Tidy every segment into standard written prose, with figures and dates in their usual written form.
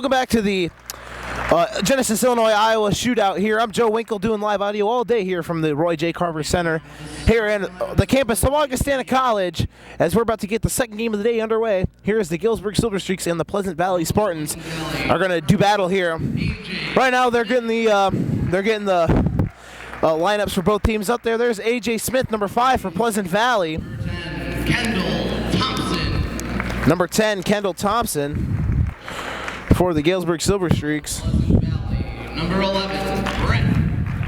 Welcome back to the Genesis, Illinois, Iowa shootout here. I'm Joe Winkle doing live audio all day here from the Roy J. Carver Center here in the campus of Augustana College as we're about to get the second game of the day underway. Here is the Galesburg Silver Streaks and the Pleasant Valley Spartans are going to do battle here. Right now they're getting the lineups for both teams up there. There's A.J. Smith, number 5 for Pleasant Valley. Number 10, Kendall Thompson for the Galesburg Silver Streaks. Number 11, Brett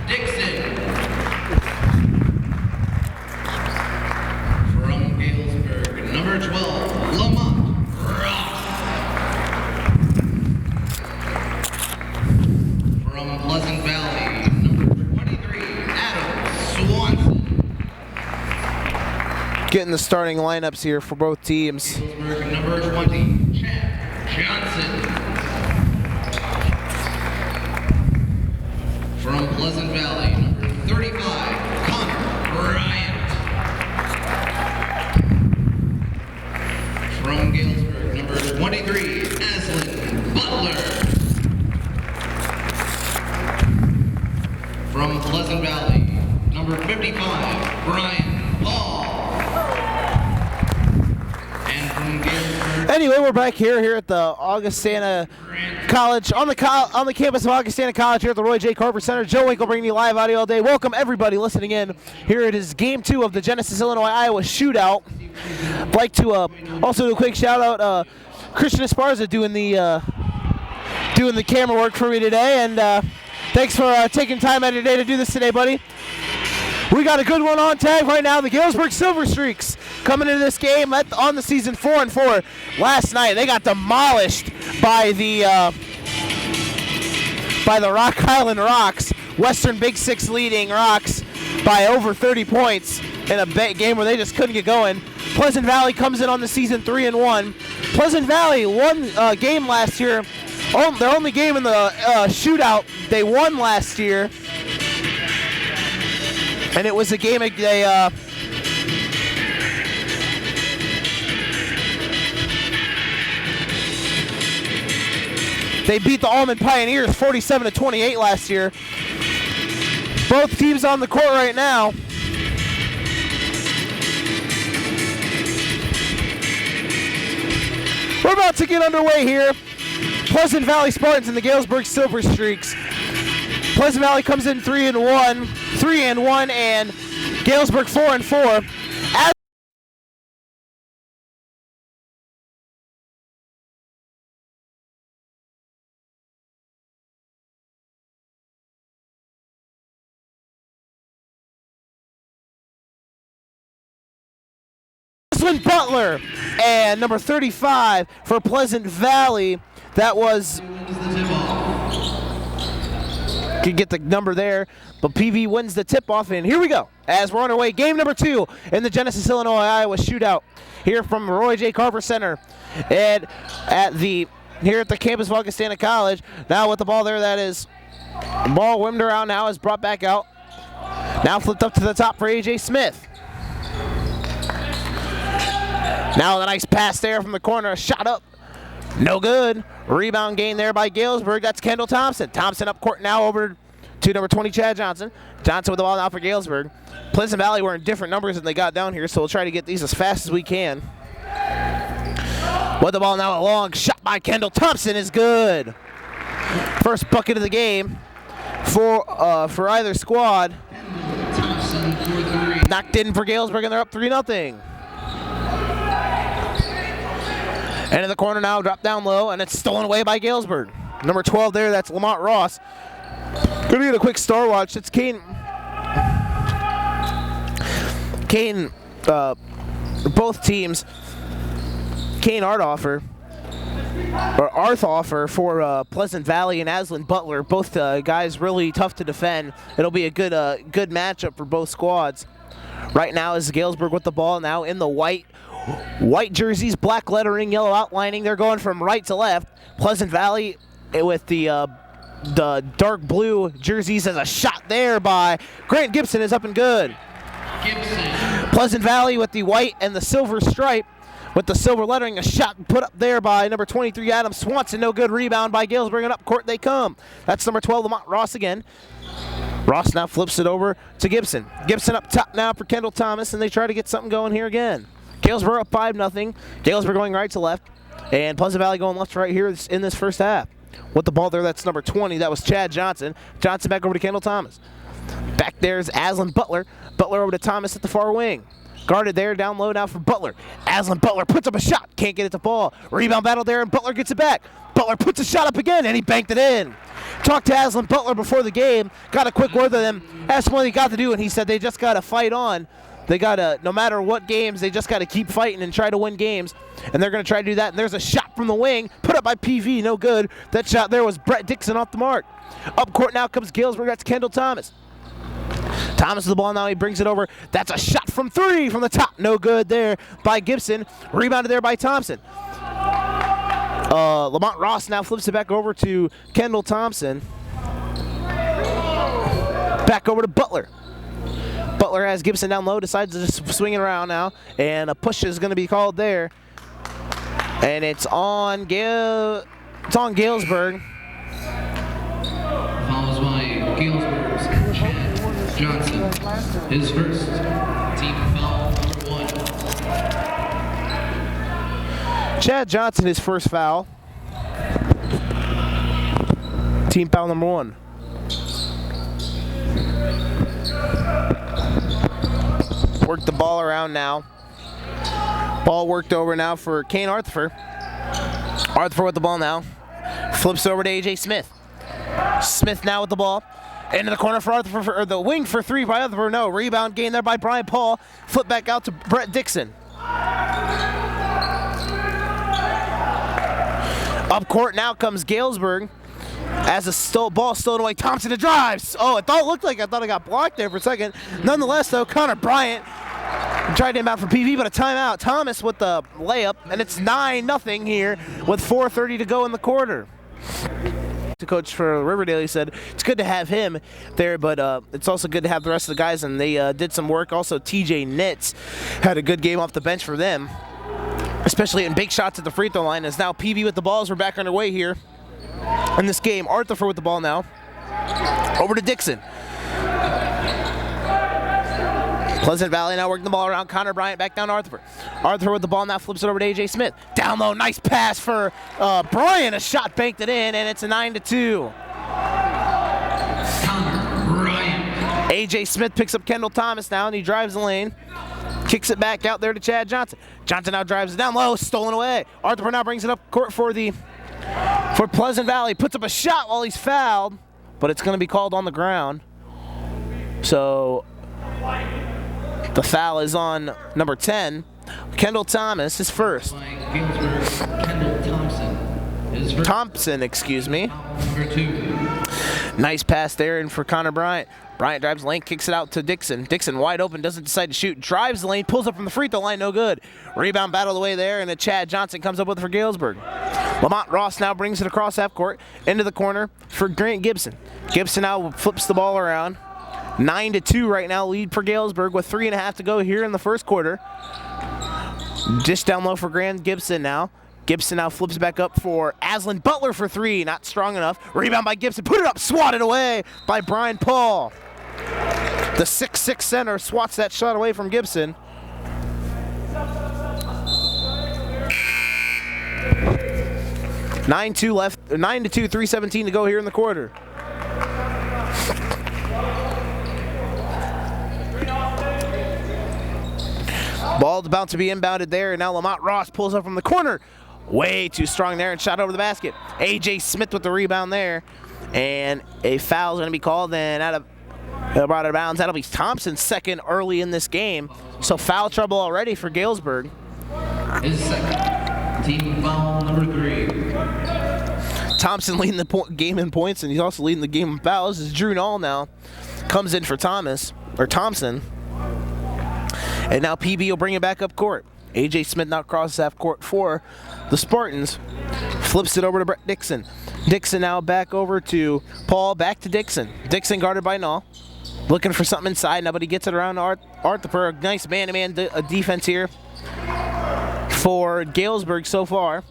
Dixon. From Galesburg, number 12, Lamont Ross. From Pleasant Valley, number 23, Adam Swanson. Getting the starting lineups here for both teams. Galesburg, number 20, Chad Johnson. From Pleasant Valley, number 35, Connor Bryant. From Galesburg, number 23, Aslan Butler. From Pleasant Valley, number 55, Brian Paul. And from Galesburg. Anyway, we're back here at the Augustana College, on the campus of Augustana College here at the Roy J. Carver Center. Joe Winkle bringing you live audio all day. Welcome everybody listening in. Here it is game 2 of the Genesis, Illinois, Iowa shootout. I'd like to also do a quick shout out Christian Esparza doing the camera work for me today, and thanks for taking time out of your day to do this today, buddy. We got a good one on tag right now. The Galesburg Silver Streaks coming into this game on the season 4-4. Last night they got demolished by the Rock Island Rocks. Western Big Six leading Rocks by over 30 points in a game where they just couldn't get going. Pleasant Valley comes in on the season 3-1. Pleasant Valley won a game last year. Their only game in the shootout they won last year. And it was a game they beat the Almond Pioneers 47-28 last year. Both teams on the court right now. We're about to get underway here. Pleasant Valley Spartans and the Galesburg Silver Streaks. Pleasant Valley comes in 3-1, and Galesburg 4-4. Aslan Butler and number 35 for Pleasant Valley. That was. Could get the number there, but PV wins the tip-off, and here we go as we're on our way. Game number 2 in the Genesis, Illinois, Iowa shootout here from Roy J. Carver Center and here at the campus of Augustana College. Now with the ball there, that is the ball whipped around now, is brought back out. Now flipped up to the top for A.J. Smith. Now the nice pass there from the corner, a shot up. No good. Rebound gain there by Galesburg. That's Kendall Thompson. Thompson up court now over to number 20, Chad Johnson. Johnson with the ball now for Galesburg. Pleasant Valley were in different numbers than they got down here, so we'll try to get these as fast as we can. With the ball now, a long shot by Kendall Thompson is good. First bucket of the game for either squad. Knocked in for Galesburg, and they're up 3-0. And in the corner now, drop down low, and it's stolen away by Galesburg. Number 12 there, that's Lamont Ross. Gonna get a quick star watch. It's Both teams, Kane Arthoffer for Pleasant Valley and Aslan Butler. Both guys really tough to defend. It'll be a good matchup for both squads. Right now is Galesburg with the ball now in the white jerseys, black lettering, yellow outlining. They're going from right to left. Pleasant Valley with the dark blue jerseys as a shot there by Grant Gibson is up and good. Pleasant Valley with the white and the silver stripe with the silver lettering. A shot put up there by number 23, Adam Swanson. No good. Rebound by Galesburg, and up court they come. That's number 12, Lamont Ross again. Ross now flips it over to Gibson. Gibson up top now for Kendall Thomas, and they try to get something going here again. Galesburg up 5-0. Galesburg going right to left, and Pleasant Valley going left to right here in this first half. With the ball there, that's number 20. That was Chad Johnson. Johnson back over to Kendall Thomas. Back there's Aslan Butler. Butler over to Thomas at the far wing. Guarded there, down low now for Butler. Aslan Butler puts up a shot. Can't get it to fall. Rebound battle there, and Butler gets it back. Butler puts a shot up again, and he banked it in. Talked to Aslan Butler before the game. Got a quick word with him. Asked him what he got to do, and he said they just got to fight on. They got to, no matter what games, they just got to keep fighting and try to win games. And they're going to try to do that. And there's a shot from the wing. Put up by PV, no good. That shot there was Brett Dixon off the mark. Up court now comes Galesburg. That's Kendall Thomas. Thomas with the ball now, he brings it over. That's a shot from 3 from the top. No good there by Gibson. Rebounded there by Thompson. Lamont Ross now flips it back over to Kendall Thompson. Back over to Butler. Butler has Gibson down low, decides to just swing it around now, and a push is going to be called there. And it's on Galesburg. Follows by Galesburg's Chad Johnson. His first team foul, number 1. Chad Johnson, his first foul. Team foul number 1. Work the ball around now. Ball worked over now for Kane Arthur. Arthur with the ball now. Flips over to A.J. Smith. Smith now with the ball. Into the corner for Arthur, or the wing for 3 by Arthur. No, rebound gain there by Brian Paul. Flip back out to Brett Dixon. Up court now comes Galesburg. As the ball stolen away, Thompson to drives. Oh, I thought it got blocked there for a second. Nonetheless, though, Connor Bryant tried to inbound for PV, but a timeout. Thomas with the layup, and it's 9-0 here with 4:30 to go in the quarter. The coach for Riverdale, he said it's good to have him there, but it's also good to have the rest of the guys, and they did some work. Also, TJ Nitz had a good game off the bench for them, especially in big shots at the free throw line. As now PV with the ball as we're back underway here in this game. Arthur with the ball now. Over to Dixon. Pleasant Valley now working the ball around. Connor Bryant back down to Arthur. Arthur with the ball now flips it over to A.J. Smith. Down low, nice pass for Bryant. A shot banked it in, and it's a 9-2. Connor Bryant. A.J. Smith picks up Kendall Thomas now, and he drives the lane. Kicks it back out there to Chad Johnson. Johnson now drives it down low, stolen away. Arthur now brings it up court for Pleasant Valley. Puts up a shot while he's fouled, but it's going to be called on the ground. So the foul is on number 10, Kendall Thomas, his first. Kendall Thompson. His first. Thompson, excuse me. Number 2. Nice pass there and for Connor Bryant. Bryant drives the lane, kicks it out to Dixon. Dixon wide open, doesn't decide to shoot. Drives the lane, pulls up from the free throw line, no good. Rebound battle the way there, and a Chad Johnson comes up with it for Galesburg. Lamont Ross now brings it across half court into the corner for Grant Gibson. Gibson now flips the ball around. 9-2 right now, lead for Galesburg with 3.5 to go here in the first quarter. Just down low for Grant Gibson now. Gibson now flips back up for Aslan Butler for 3. Not strong enough. Rebound by Gibson. Put it up. Swatted away by Brian Paul. The 6'6 center swats that shot away from Gibson. (9-2) left. 9-2. 3:17 to go here in the quarter. Ball's about to be inbounded there, and now Lamont Ross pulls up from the corner. Way too strong there and shot over the basket. A.J. Smith with the rebound there, and a foul is going to be called, and brought out of bounds. That'll be Thompson's second early in this game, so foul trouble already for Galesburg. His second. Team foul number 3. Thompson leading the game in points, and he's also leading the game in fouls. This is Drew Nall now. Comes in for Thompson. And now PB will bring it back up court. A.J. Smith now crosses half court for the Spartans. Flips it over to Brett Dixon. Dixon now back over to Paul, back to Dixon. Dixon guarded by Nall. Looking for something inside. Nobody gets it around to Arthur. A nice man-to-man defense here for Galesburg so far.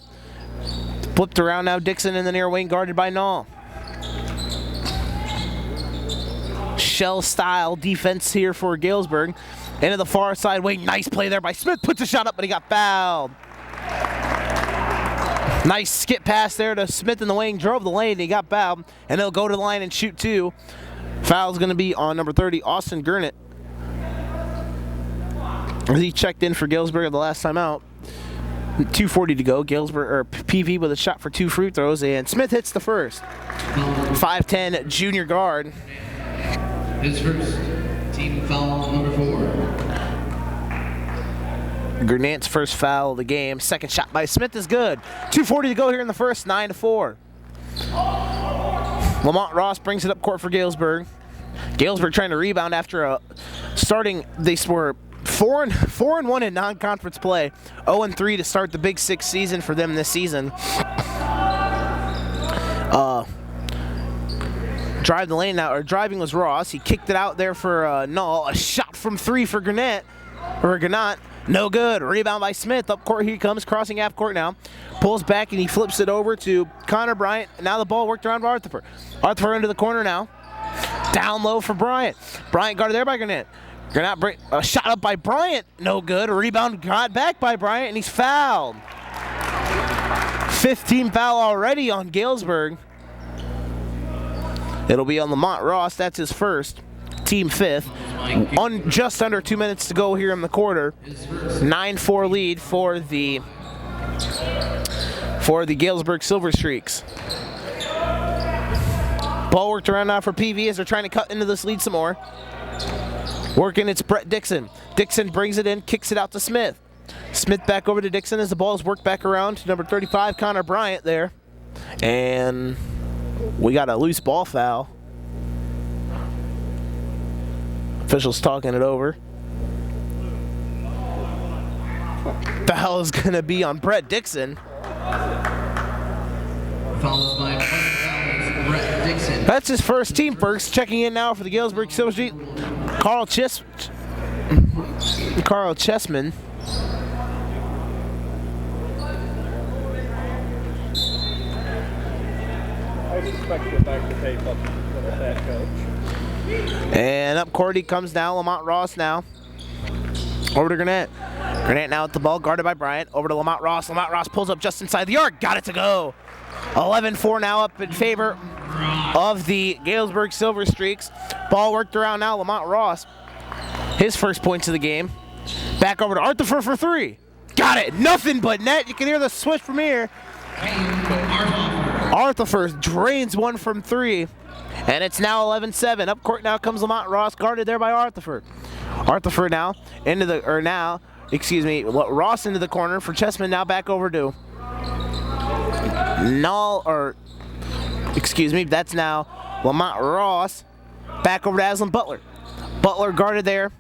Flipped around now, Dixon in the near wing, guarded by Null. Shell-style defense here for Galesburg. Into the far side wing, nice play there by Smith, puts a shot up, but he got fouled. Nice skip pass there to Smith in the wing, drove the lane, and he got fouled, and he'll go to the line and shoot two. Foul's going to be on number 30, Austin Gurnett. He checked in for Galesburg the last time out. 2:40 to go. Galesburg or PV with a shot for 2 free throws, and Smith hits the first. 5'10" junior guard. His first team foul, number 4. Gurnett's first foul of the game. Second shot by Smith is good. 2:40 to go here in the first, 9-4. Lamont Ross brings it up court for Galesburg. Galesburg trying to rebound after starting. They were 4-1 in non-conference play. 0-3 to start the Big Six season for them this season. Drive the lane now, or driving was Ross. He kicked it out there for Null. A shot from 3 for Gurnett. No good. Rebound by Smith. Up court he comes, crossing half court now. Pulls back and he flips it over to Connor Bryant. Now the ball worked around for Arthur. Arthur into the corner now. Down low for Bryant. Bryant guarded there by Gurnett. Gurnett a shot up by Bryant. No good. A rebound got back by Bryant and he's fouled. 15 foul already on Galesburg. It'll be on Lamont Ross. That's his first. Team 5th. On just under 2 minutes to go here in the quarter. 9-4 lead for the Galesburg Silver Streaks. Ball worked around now for PV as they're trying to cut into this lead some more. Working, it's Brett Dixon. Dixon brings it in, kicks it out to Smith. Smith back over to Dixon as the ball is worked back around to number 35, Connor Bryant there. And we got a loose ball foul. Officials talking it over. Foul is going to be on Brett Dixon. Followed by Brett Dixon. That's his first team first. Checking in now for the Galesburg Silver Streak, Carl Chessman. I suspect we're back to tape up with that coach. And up court he comes now. Lamont Ross now. Over to Gurnett. Gurnett now with the ball, guarded by Bryant. Over to Lamont Ross. Lamont Ross pulls up just inside the arc. Got it to go. 11-4 now up in favor of the Galesburg Silver Streaks. Ball worked around now. Lamont Ross. His first points of the game. Back over to Arthur for 3. Got it. Nothing but net. You can hear the switch from here. Arthur drains one from 3. And it's now 11-7. Up court now comes Lamont Ross, guarded there by Arthur. Arthur now into the, Ross into the corner for Chessman. Now back over to that's now Lamont Ross. Back over to Aslan Butler. Butler guarded there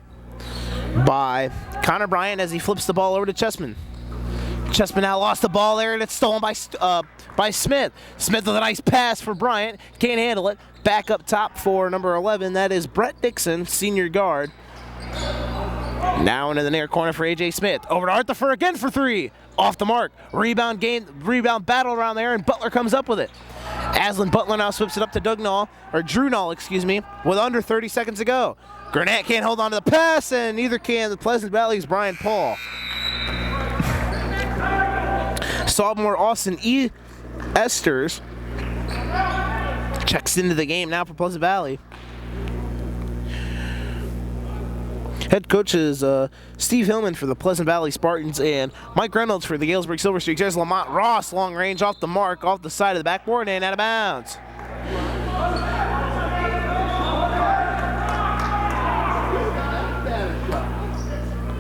by Connor Bryant as he flips the ball over to Chessman. Chessman now lost the ball there, and it's stolen by Smith. Smith with a nice pass for Bryant. Can't handle it. Back up top for number 11. That is Brett Dixon, senior guard. Now into the near corner for A.J. Smith. Over to Arthur again for 3. Off the mark. Rebound battle around there, and Butler comes up with it. Aslan Butler now slips it up to Drew Null, with under 30 seconds to go. Gurnett can't hold on to the pass, and neither can the Pleasant Valley's Brian Paul. Sophomore Austin E. Esters checks into the game now for Pleasant Valley. Head coach is Steve Hillman for the Pleasant Valley Spartans and Mike Reynolds for the Galesburg Silver Streaks. There's Lamont Ross, long range off the mark, off the side of the backboard and out of bounds.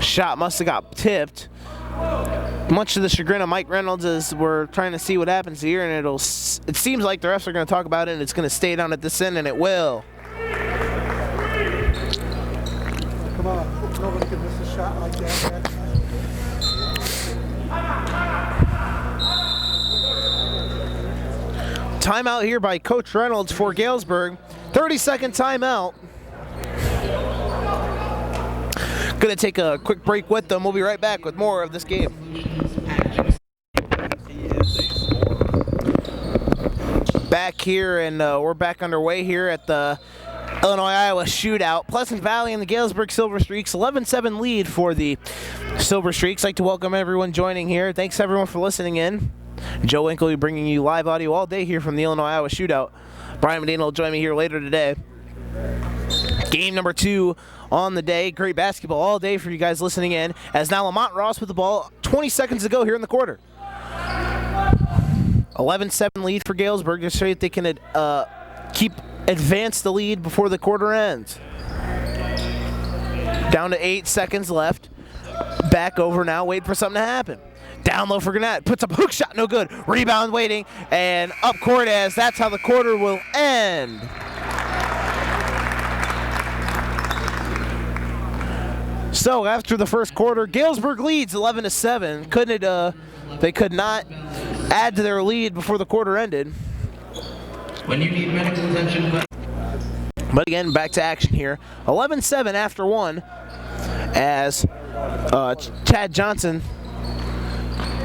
Shot must have got tipped. Much to the chagrin of Mike Reynolds, as we're trying to see what happens here, and it seems like the refs are going to talk about it, and it's going to stay down at this end, and it will. Come on, nobody can miss a shot like that. Timeout here by Coach Reynolds for Galesburg. 30-second timeout. Going to take a quick break with them. We'll be right back with more of this game. back here, and we're back underway here at the Illinois-Iowa shootout. Pleasant Valley and the Galesburg Silver Streaks, 11-7 lead for the Silver Streaks. I'd like to welcome everyone joining here. Thanks everyone for listening in. Joe Winkle will be bringing you live audio all day here from the Illinois-Iowa shootout. Brian Medina will join me here later today. Game number 2 on the day. Great basketball all day for you guys listening in. As now Lamont Ross with the ball, 20 seconds to go here in the quarter. 11-7 lead for Galesburg to show that they can advance the lead before the quarter ends. Down to 8 seconds left. Back over now, wait for something to happen. Down low for Gannett, puts up a hook shot, no good. Rebound waiting, and up court as that's how the quarter will end. So after the first quarter, Galesburg leads 11-7. They could not add to their lead before the quarter ended. When you need medical attention, But again, back to action here. 11-7 after one, as Chad Johnson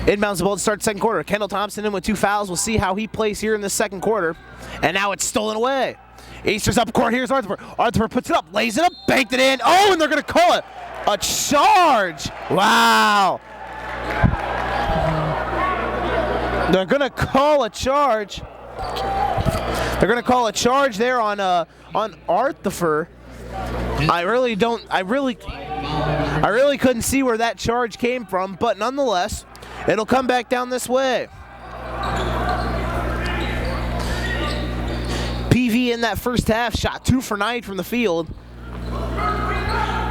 inbounds the ball to start the second quarter. Kendall Thompson in with 2 fouls. We'll see how he plays here in the second quarter. And now it's stolen away. Easter's up court. Here's Arthur. Arthur puts it up, lays it up, banked it in. Oh, and they're going to call it a charge. Wow. They're going to call a charge. They're going to call a charge there on Arthur. I really couldn't see where that charge came from, but nonetheless, it'll come back down this way. PV in that first half shot 2 for 9 from the field.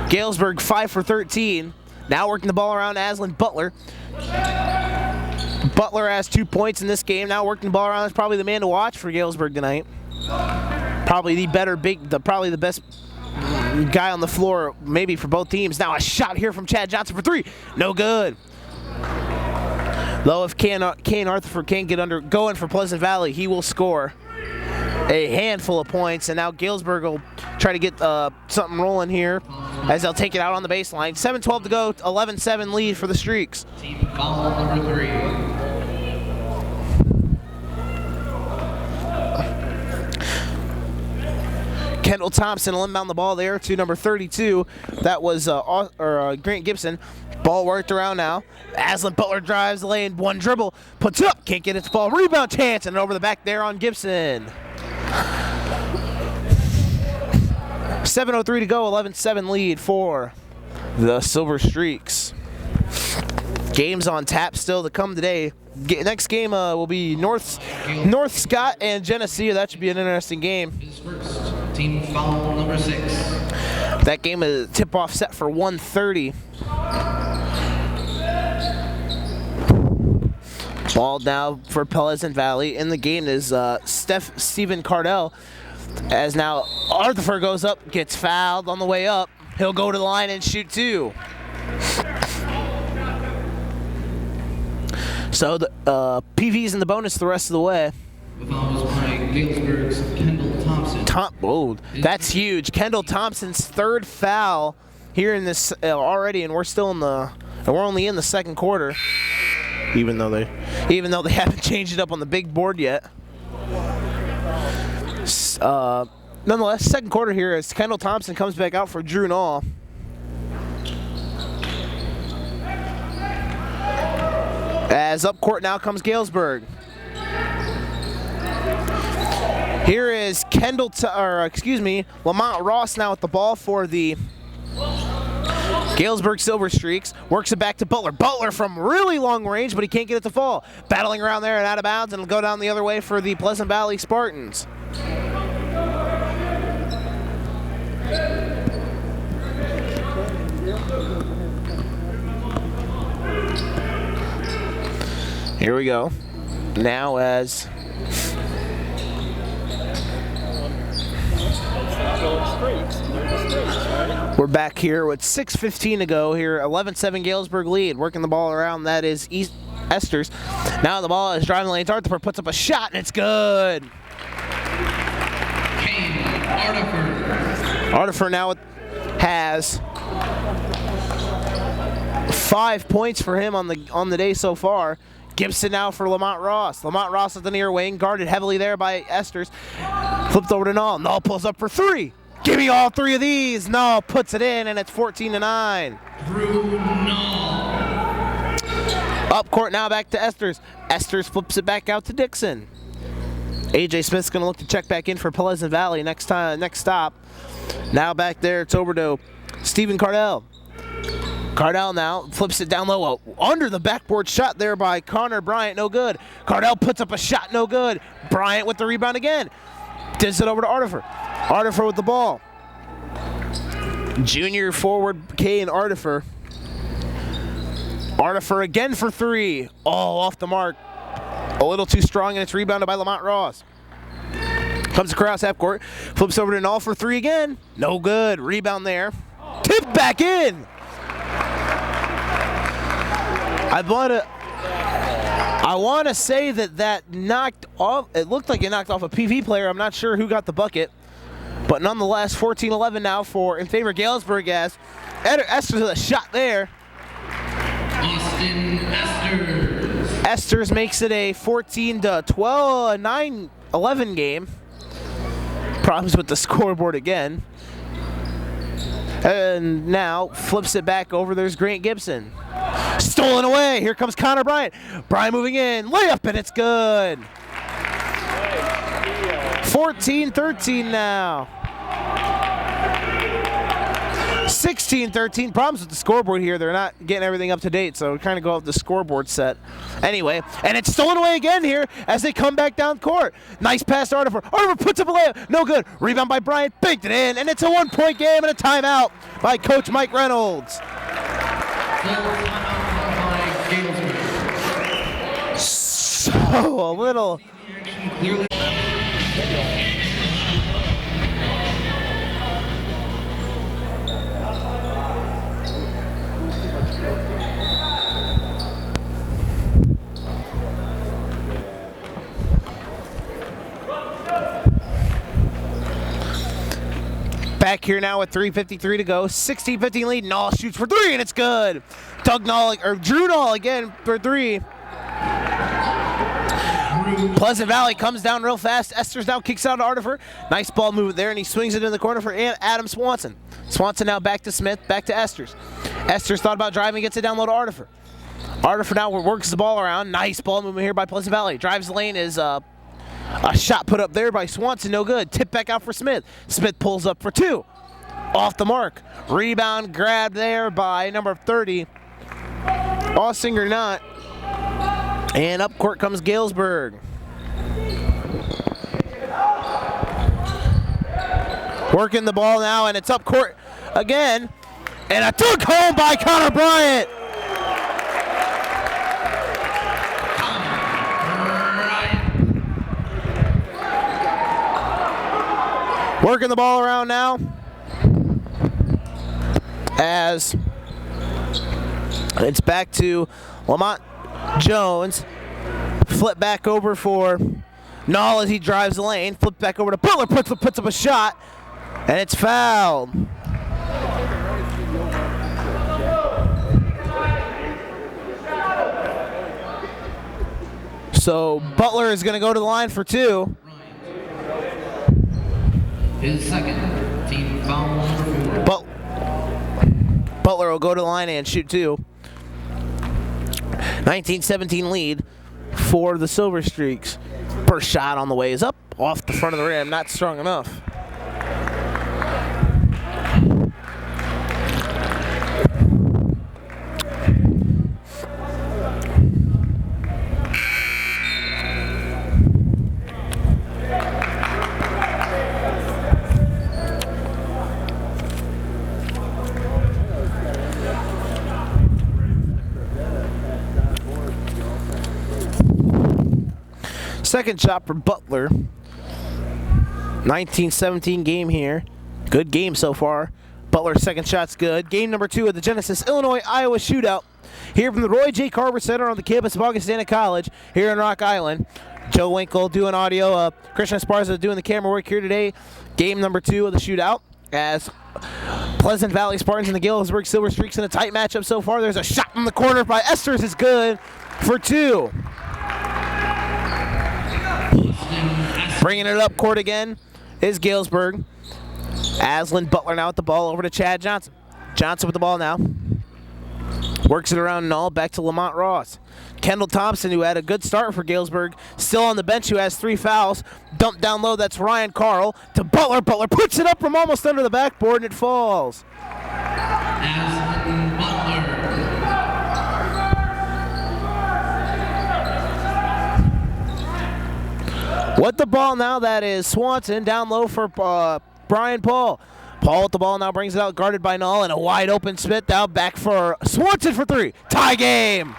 Galesburg 5 for 13. Now working the ball around Aslan Butler. Butler has 2 points in this game. Now working the ball around is probably the man to watch for Galesburg tonight. Probably the best guy on the floor, maybe for both teams. Now a shot here from Chad Johnson for 3. No good. Though if Kane Arthur can't get going for Pleasant Valley, he will score a handful of points. And now Galesburg will try to get something rolling here as they'll take it out on the baseline. 7:12 to go, 11-7 lead for the Streaks. team foul number 3. Kendall Thompson will inbound the ball there to number 32. That was Grant Gibson. Ball worked around now. Aslan Butler drives the lane, 1 dribble, puts up, can't get its ball. Rebound chance, and over the back there on Gibson. 7:03 to go, 11-7 lead for the Silver Streaks. Games on tap still to come today. Next game will be North Scott and Geneseo. That should be an interesting game. His first, team foul number 6. That game is tip-off set for 1:30. Ball now for Pleasant Valley. In the game is Stephen Cardell. As now Arthur goes up, gets fouled on the way up. He'll go to the line and shoot 2. So the PV's in the bonus the rest of the way. The foul was by Galesburg's Kendall Thompson. That's huge. Kendall Thompson's 3rd foul here in this already, and we're only in the second quarter. Even though they haven't changed it up on the big board yet. Nonetheless, second quarter here as Kendall Thompson comes back out for Drew Nall. As up court now comes Galesburg. Here is Lamont Ross now with the ball for the Galesburg Silver Streaks. Works it back to Butler. Butler from really long range, but he can't get it to fall. Battling around there and out of bounds, and it'll go down the other way for the Pleasant Valley Spartans. Here we go. Now as we're back here with 6:15 to go here. 11-7 Galesburg lead. Working the ball around, that is Esters. Now the ball is driving the lanes. Arthur puts up a shot and it's good. Arthur now has 5 points for him on the day so far. Gibson now for Lamont Ross. Lamont Ross at the near wing, guarded heavily there by Esters. Flipped over to Null. Null pulls up for three. Give me all three of these. Null puts it in, and it's 14-9. Drew Null. Up court now, back to Esters. Esters flips it back out to Dixon. AJ Smith's going to look to check back in for Pleasant Valley next stop. Now back there, it's over to Stephen Cardell. Cardell now flips it down low. Under the backboard shot there by Connor Bryant, no good. Cardell puts up a shot, no good. Bryant with the rebound again. Digs it over to Artifer. Artifer with the ball. Junior forward Kane Artifer. Artifer again for three. Oh, off the mark. A little too strong, and it's rebounded by Lamont Ross. Comes across half court. Flips over to Null for three again. No good. Rebound there. Tip back in. I want to say that knocked off. It looked like it knocked off a PV player. I'm not sure who got the bucket. But nonetheless, 14-11 now in favor of Galesburg as Esters with a shot there. Austin Esters. Esters makes it a 9-11 game. Problems with the scoreboard again. And now flips it back over. There's Grant Gibson. Stolen away. Here comes Connor Bryant. Bryant moving in. Layup, and it's good. 14-13 now. 16-13. Problems with the scoreboard here. They're not getting everything up to date, so we kind of go off the scoreboard set. Anyway, and it's stolen away again here as they come back down court. Nice pass to Artifer. Artifer puts up a layup. No good. Rebound by Bryant. Baked it in, and it's a one-point game and a timeout by Coach Mike Reynolds. So a little... Back here now with 3:53 to go. 16-15 lead. Null shoots for three, and it's good. Drew Null again for three. Pleasant Valley comes down real fast. Esters now kicks out to Artifer. Nice ball move there, and he swings it in the corner for Adam Swanson. Swanson now back to Smith, back to Esters. Esters thought about driving, gets it down low to Artifer. Artifer now works the ball around. Nice ball movement here by Pleasant Valley. Drives the lane is a shot put up there by Swanson, no good. Tip back out for Smith. Smith pulls up for two. Off the mark. Rebound grabbed there by number 30. Ossinger not. And up court comes Galesburg. Working the ball now, and it's up court again. And a dunk home by Connor Bryant. Working the ball around now as it's back to Lamont Jones. Flip back over for Null as he drives the lane. Flip back over to Butler, puts up a shot, and it's fouled. So Butler is going to go to the line for two. His second team foul number 4. Butler will go to the line and shoot two. 19-17 lead for the Silver Streaks. First shot on the way is up off the front of the rim, not strong enough. Second shot for Butler. 19-17 game here. Good game so far. Butler's second shot's good. Game number 2 of the Genesis Illinois-Iowa shootout. Here from the Roy J. Carver Center on the campus of Augustana College here in Rock Island. Joe Winkle doing audio. Christian Esparza doing the camera work here today. Game number 2 of the shootout as Pleasant Valley Spartans and the Galesburg Silver Streaks in a tight matchup so far. There's a shot in the corner by Esters. Is good. for 2. Bringing it up court again is Galesburg. Aslan Butler now with the ball over to Chad Johnson. Johnson with the ball now. Works it around and all, back to Lamont Ross. Kendall Thompson, who had a good start for Galesburg, still on the bench, who has 3 fouls. Dumped down low, that's Ryan Carl to Butler. Butler puts it up from almost under the backboard, and it falls. Aslan Butler. With the ball now, that is Swanson down low for Brian Paul. Paul with the ball now brings it out, guarded by Null, and a wide open Smith now back for Swanson for 3. Tie game.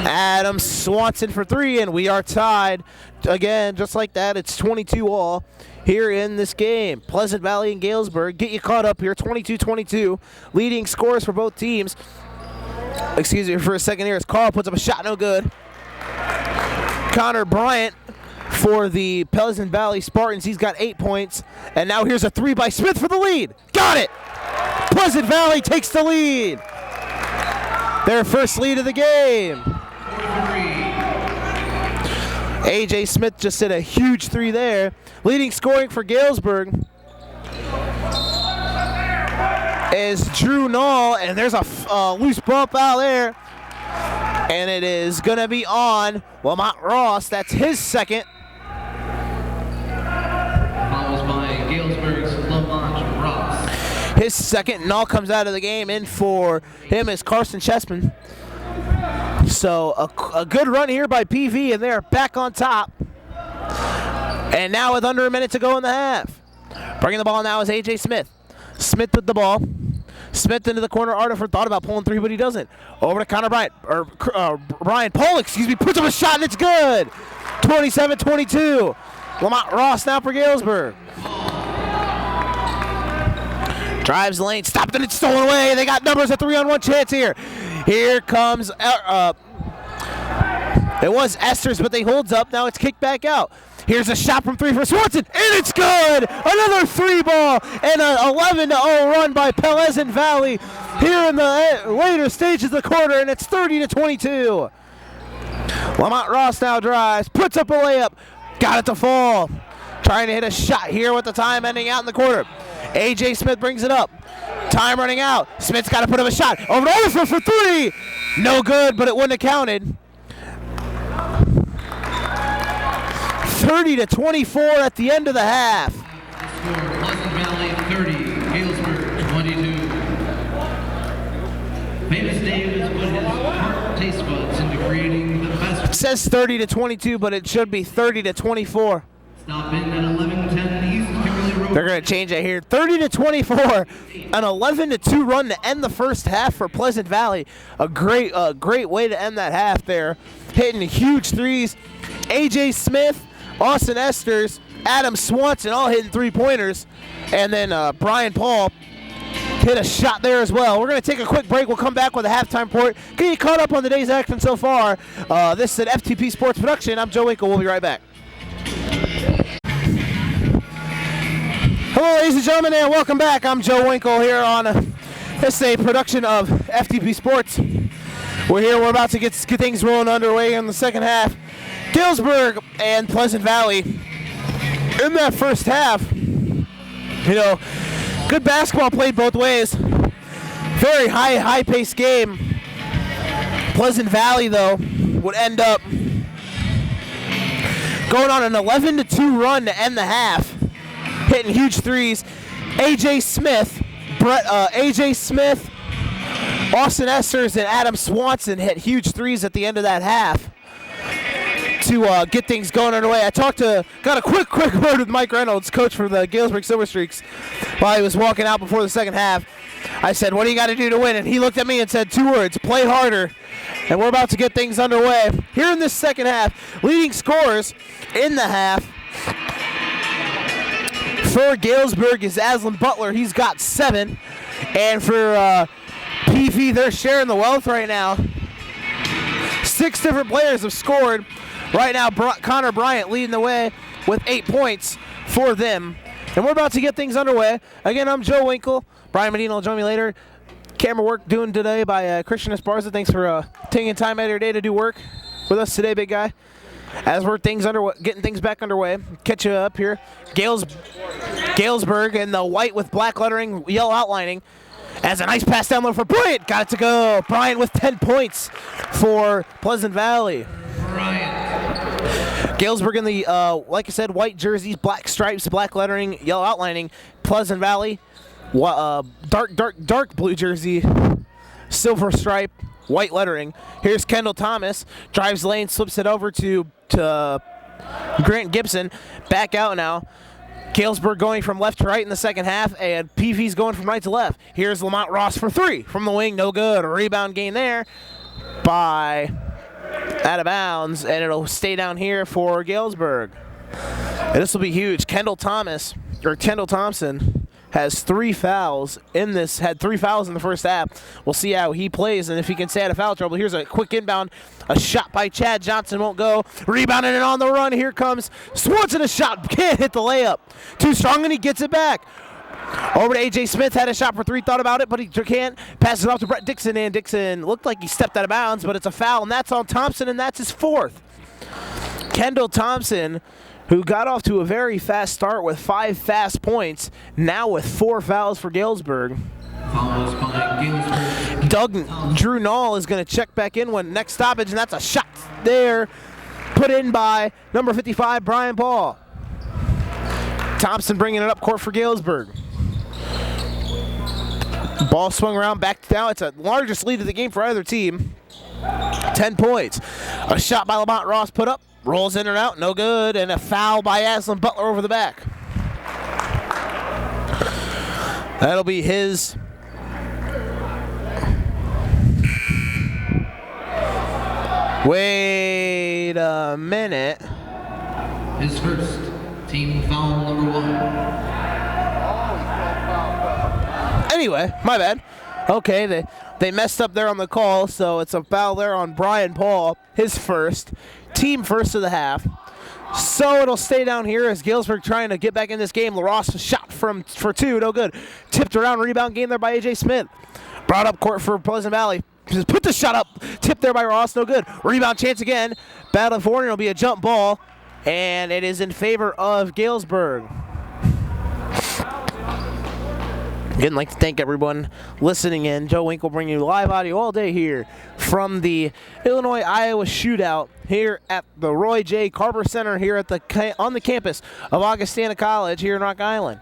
Adam Swanson for 3, and we are tied again, just like that. It's 22-all here in this game. Pleasant Valley and Galesburg get you caught up here, 22-22. Leading scores for both teams. Excuse me for a second here as Carl puts up a shot, no good. Connor Bryant for the Pleasant Valley Spartans, he's got 8 points. And now here's a 3 by Smith for the lead. Got it! Pleasant Valley takes the lead. Their first lead of the game. A.J. Smith just hit a huge 3 there. Leading scoring for Galesburg is Drew Null, and there's a loose bump out there. And it is going to be on Lamont Ross. That's his second. Follows by Galesburg's Lamont Ross. His second. Null comes out of the game. In for him is Carson Chessman. So a good run here by PV, and they're back on top. And now with under a minute to go in the half. Bringing the ball now is A.J. Smith. Smith with the ball. Smith into the corner. Arterford thought about pulling 3, but he doesn't. Over to Connor Bryant, or Brian Paul, excuse me, puts up a shot, and it's good. 27-22. Lamont Ross now for Galesburg. Drives the lane, stopped, and it's stolen away. They got numbers, a 3-on-1 chance here. Here comes, it was Esters, but they holds up. Now it's kicked back out. Here's a shot from 3 for Swanson, and it's good! Another 3 ball, and an 11-0 run by Pleasant Valley here in the later stages of the quarter, and it's 30-22. Lamont Ross now drives, puts up a layup, got it to fall. Trying to hit a shot here with the time ending out in the quarter. A.J. Smith brings it up. Time running out. Smith's got to put up a shot. Over to Arterford for 3. No good, but it wouldn't have counted. 30-24 at the end of the half. Pleasant Valley 30, Galesburg 22. Famous Dave has put his heart taste buds into creating the best. It says 30-22, but it should be 30-24. Stop in at 11:10 East Kimberly Road. They're going to change it here. 30-24, an 11-2 run to end the first half for Pleasant Valley. A great way to end that half there. Hitting huge 3s. A.J. Smith, Austin Esters, Adam Swanson all hitting 3-pointers. And then Brian Paul hit a shot there as well. We're going to take a quick break. We'll come back with a halftime report. Get you caught up on the day's action so far. This is an FTP Sports production. I'm Joe Winkle. We'll be right back. Hello, ladies and gentlemen, and welcome back. I'm Joe Winkle here on this is a production of FTP Sports. We're here. We're about to get things rolling underway in the second half. Galesburg and Pleasant Valley in that first half. You know, good basketball played both ways. Very high-paced game. Pleasant Valley, though, would end up going on an 11-2 run to end the half. Hitting huge 3s. A.J. Smith, Austin Esters, and Adam Swanson hit huge 3s at the end of that half to get things going underway. Got a quick word with Mike Reynolds, coach for the Galesburg Silver Streaks, while he was walking out before the second half. I said, "What do you got to do to win?" And he looked at me and said 2 words: play harder. And we're about to get things underway here in this second half. Leading scorers in the half for Galesburg is Aslan Butler. He's got 7. And for PV, they're sharing the wealth right now. 6 different players have scored. Right now, Connor Bryant leading the way with 8 points for them. And we're about to get things underway. Again, I'm Joe Winkle. Brian Medina will join me later. Camera work doing today by Christian Esparza. Thanks for taking time out of your day to do work with us today, big guy. As we're getting things back underway, catch you up here. Galesburg in the white with black lettering, yellow outlining. As a nice pass down low for Bryant. Got it to go. Bryant with 10 points for Pleasant Valley. Galesburg in the, like I said, white jerseys, black stripes, black lettering, yellow outlining. Pleasant Valley, dark blue jersey, silver stripe, white lettering. Here's Kendall Thomas. Drives lane, slips it over to Grant Gibson. Back out now. Galesburg going from left to right in the second half, and PV's going from right to left. Here's Lamont Ross for three from the wing, no good. A rebound gain there by out of bounds, and it'll stay down here for Galesburg. And this will be huge. Kendall Thompson has 3 fouls in this, had 3 fouls in the first half. We'll see how he plays and if he can stay out of foul trouble. Here's a quick inbound. A shot by Chad Johnson won't go. Rebounded and on the run. Here comes Swanson, a shot. Can't hit the layup. Too strong, and he gets it back. Over to A.J. Smith. Had a shot for 3. Thought about it, but he can't. Passes it off to Brett Dixon, and Dixon looked like he stepped out of bounds, but it's a foul, and that's on Thompson, and that's his 4th. Kendall Thompson, who got off to a very fast start with 5 fast points, now with 4 fouls for Galesburg. Fouls by Galesburg. Drew Nall is going to check back in when next stoppage, and that's a shot there put in by number 55, Brian Paul. Thompson bringing it up court for Galesburg. Ball swung around back down. It's the largest lead of the game for either team. 10 points. A shot by Lamont Ross put up. Rolls in and out, no good, and a foul by Aslan Butler over the back. That'll be his. Wait a minute. His first team foul number 1. Anyway, my bad. Okay, they messed up there on the call, so it's a foul there on Brian Paul, his first. Team first of the half. So it'll stay down here as Galesburg trying to get back in this game. LaRosse shot for 2, no good. Tipped around, rebound game there by A.J. Smith. Brought up court for Pleasant Valley. Just put the shot up. Tipped there by Ross, no good. Rebound chance again. Battle for it, it'll be a jump ball. And it is in favor of Galesburg. Again, I'd like to thank everyone listening in. Joe Winkle bringing you live audio all day here from the Illinois-Iowa shootout here at the Roy J. Carver Center here at on the campus of Augustana College here in Rock Island.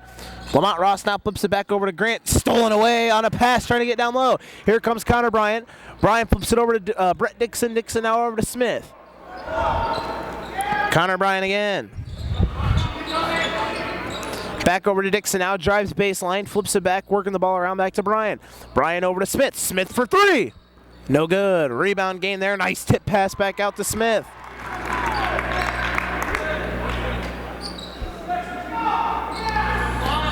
Lamont Ross now flips it back over to Grant. Stolen away on a pass trying to get down low. Here comes Connor Bryant. Bryant flips it over to Brett Dixon. Dixon now over to Smith. Connor Bryant again. Back over to Dixon now, drives baseline, flips it back, working the ball around back to Bryant. Bryant over to Smith. Smith for 3. No good. Rebound game there. Nice tip pass back out to Smith.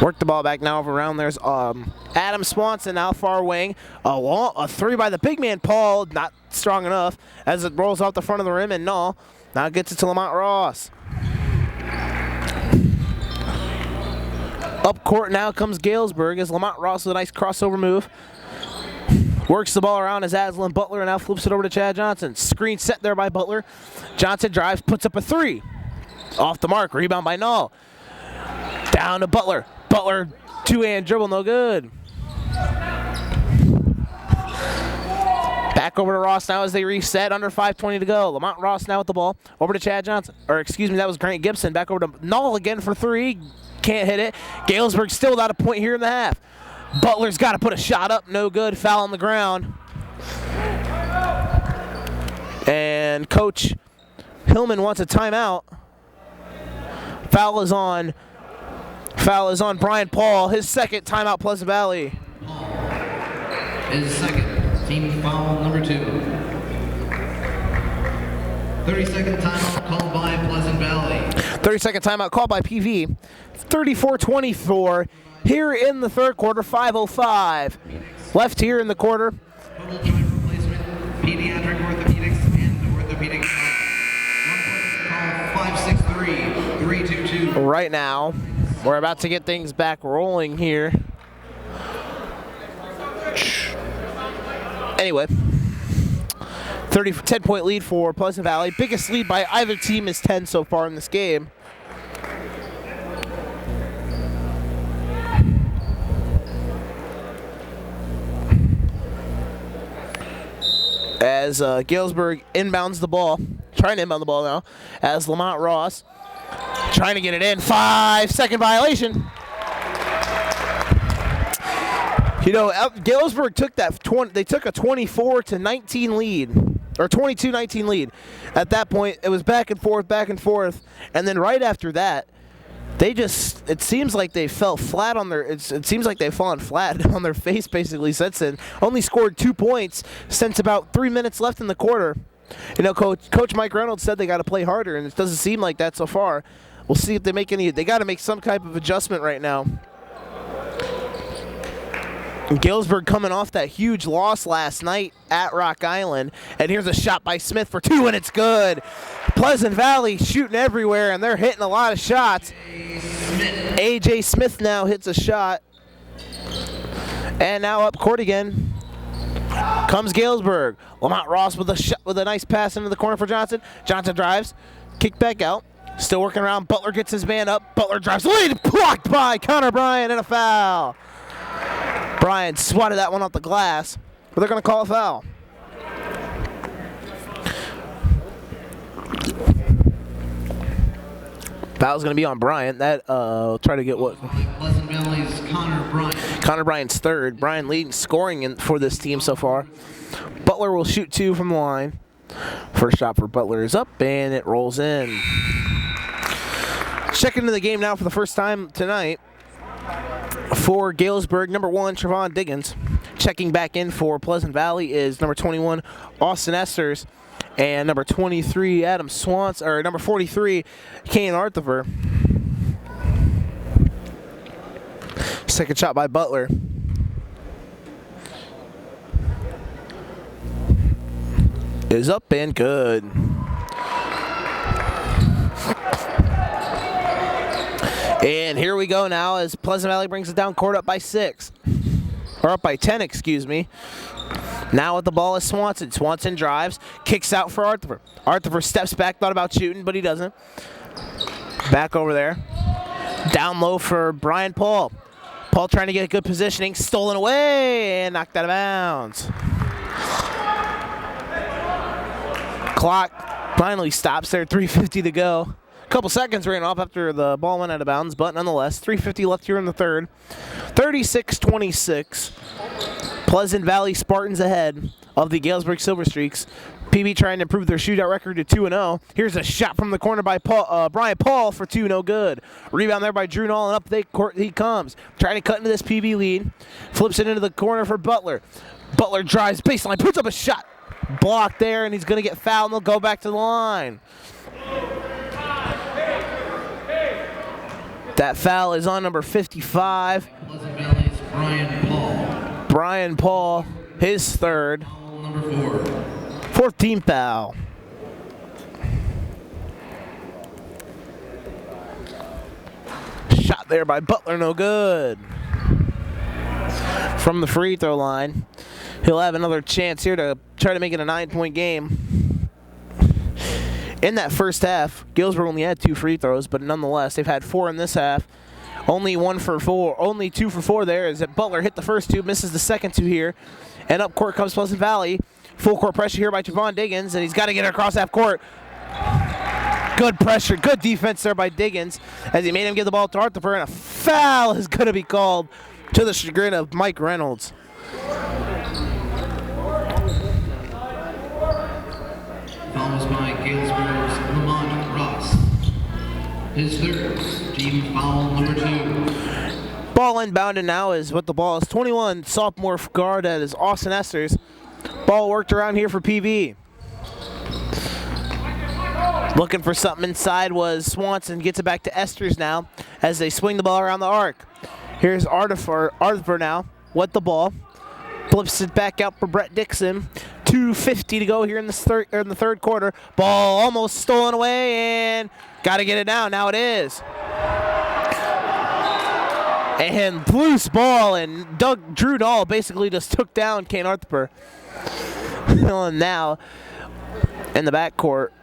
Work the ball back now over around. There's Adam Swanson now far wing. A 3 by the big man Paul, not strong enough as it rolls off the front of the rim, and Null now gets it to Lamont Ross. Up court now comes Galesburg as Lamont Ross with a nice crossover move. Works the ball around as Aslan Butler and now flips it over to Chad Johnson. Screen set there by Butler. Johnson drives, puts up a 3. Off the mark, rebound by Null. Down to Butler. Butler, 2-hand dribble, no good. Back over to Ross now as they reset, under 5:20 to go. Lamont Ross now with the ball. Over to Chad Johnson. Or excuse me, that was Grant Gibson. Back over to Null again for 3. Can't hit it. Galesburg still without a point here in the half. Butler's got to put a shot up. No good. Foul on the ground. And Coach Hillman wants a timeout. Foul is on Brian Paul. His second timeout, Pleasant Valley. His second team foul number 2. 30-second timeout called by Pleasant Valley. 30-second timeout called by PV. 34-24 here in the third quarter. 5:05 left here in the quarter. Total joint replacement, pediatric orthopedics and orthopedics. 563-322. Right now, we're about to get things back rolling here. Anyway, 10-point lead for Pleasant Valley. Biggest lead by either team is 10 so far in this game. As Galesburg inbounds the ball, trying to inbound the ball now, as Lamont Ross trying to get it in. 5-second violation. You know, Galesburg took that they took a 24-19 lead, or 22-19 lead. At that point, it was back and forth, and then right after that, it seems like they fell flat on their, it seems like they've fallen flat on their face basically since then. Only scored 2 points since about 3 minutes left in the quarter. You know, Coach Mike Reynolds said they got to play harder, and it doesn't seem like that so far. We'll see if they make any, they got to make some type of adjustment right now. Galesburg coming off that huge loss last night at Rock Island. And here's a shot by Smith for 2, and it's good. Pleasant Valley shooting everywhere, and they're hitting a lot of shots. A.J. Smith now hits a shot. And now up court again comes Galesburg. Lamont Ross with a nice pass into the corner for Johnson. Johnson drives, kick back out. Still working around. Butler gets his man up. Butler drives. Lead blocked by Connor Bryan, and a foul. Bryan swatted that one off the glass, but they're going to call a foul. Foul's going to be on Bryan. That try to get what? Pleasant Valley's Connor Bryan. Connor Bryan's third. Bryan leading scoring for this team so far. Butler will shoot 2 from the line. First shot for Butler is up, and it rolls in. Checking into the game now for the first time tonight. For Galesburg, number 1, Trevon Diggins. Checking back in for Pleasant Valley is number 21, Austin Esters, and number 23, Adam Swanson, or number 43, Kane Arthur. Second shot by Butler. Is up and good. And here we go now as Pleasant Valley brings it down court, up by 6. Or up by 10, excuse me. Now with the ball is Swanson. Swanson drives, kicks out for Arthur. Arthur steps back, thought about shooting, but he doesn't. Back over there. Down low for Brian Paul. Paul trying to get a good positioning, stolen away, and knocked out of bounds. Clock finally stops there, 3:50 to go. Couple seconds ran off after the ball went out of bounds, but nonetheless, 3:50 left here in the third. 36-26. Pleasant Valley Spartans ahead of the Galesburg Silver Streaks. PB trying to improve their shootout record to 2-0. Here's a shot from the corner by Brian Paul for 2, no good. Rebound there by Drew Nall, and up the court he comes. Trying to cut into this PB lead. Flips it into the corner for Butler. Butler drives baseline, puts up a shot. Blocked there, and he's going to get fouled, and they'll go back to the line. That foul is on number 55. Pleasant Valley's Brian Paul. Brian Paul, his third. Foul number 4. Fourth team foul. Shot there by Butler, no good. From the free throw line. He'll have another chance here to try to make it a 9-point game. In that first half, Galesburg only had 2 free throws, but nonetheless, they've had 4 in this half. Only 1 for 4, only 2 for 4 there, as Butler hit the first 2, misses the second 2 here. And up court comes Pleasant Valley. Full court pressure here by Trevon Diggins, and he's got to get it across half court. Good pressure, good defense there by Diggins, as he made him give the ball to Arthur, and a foul is going to be called to the chagrin of Mike Reynolds. Foul was by Galesburg's Lamont Ross. His third, team foul number 2. Ball inbounded now is what the ball is. 21 sophomore guard, that is Austin Esters. Ball worked around here for PV. Looking for something inside was Swanson. Gets it back to Esters now as they swing the ball around the arc. Here's Arthur now with the ball. Flips it back out for Brett Dixon. 2:50 to go here in the third quarter. Ball almost stolen away, and got to get it down. Now it is. And loose ball, and Drew Dahl basically just took down Kane Arthur. And now in the back court,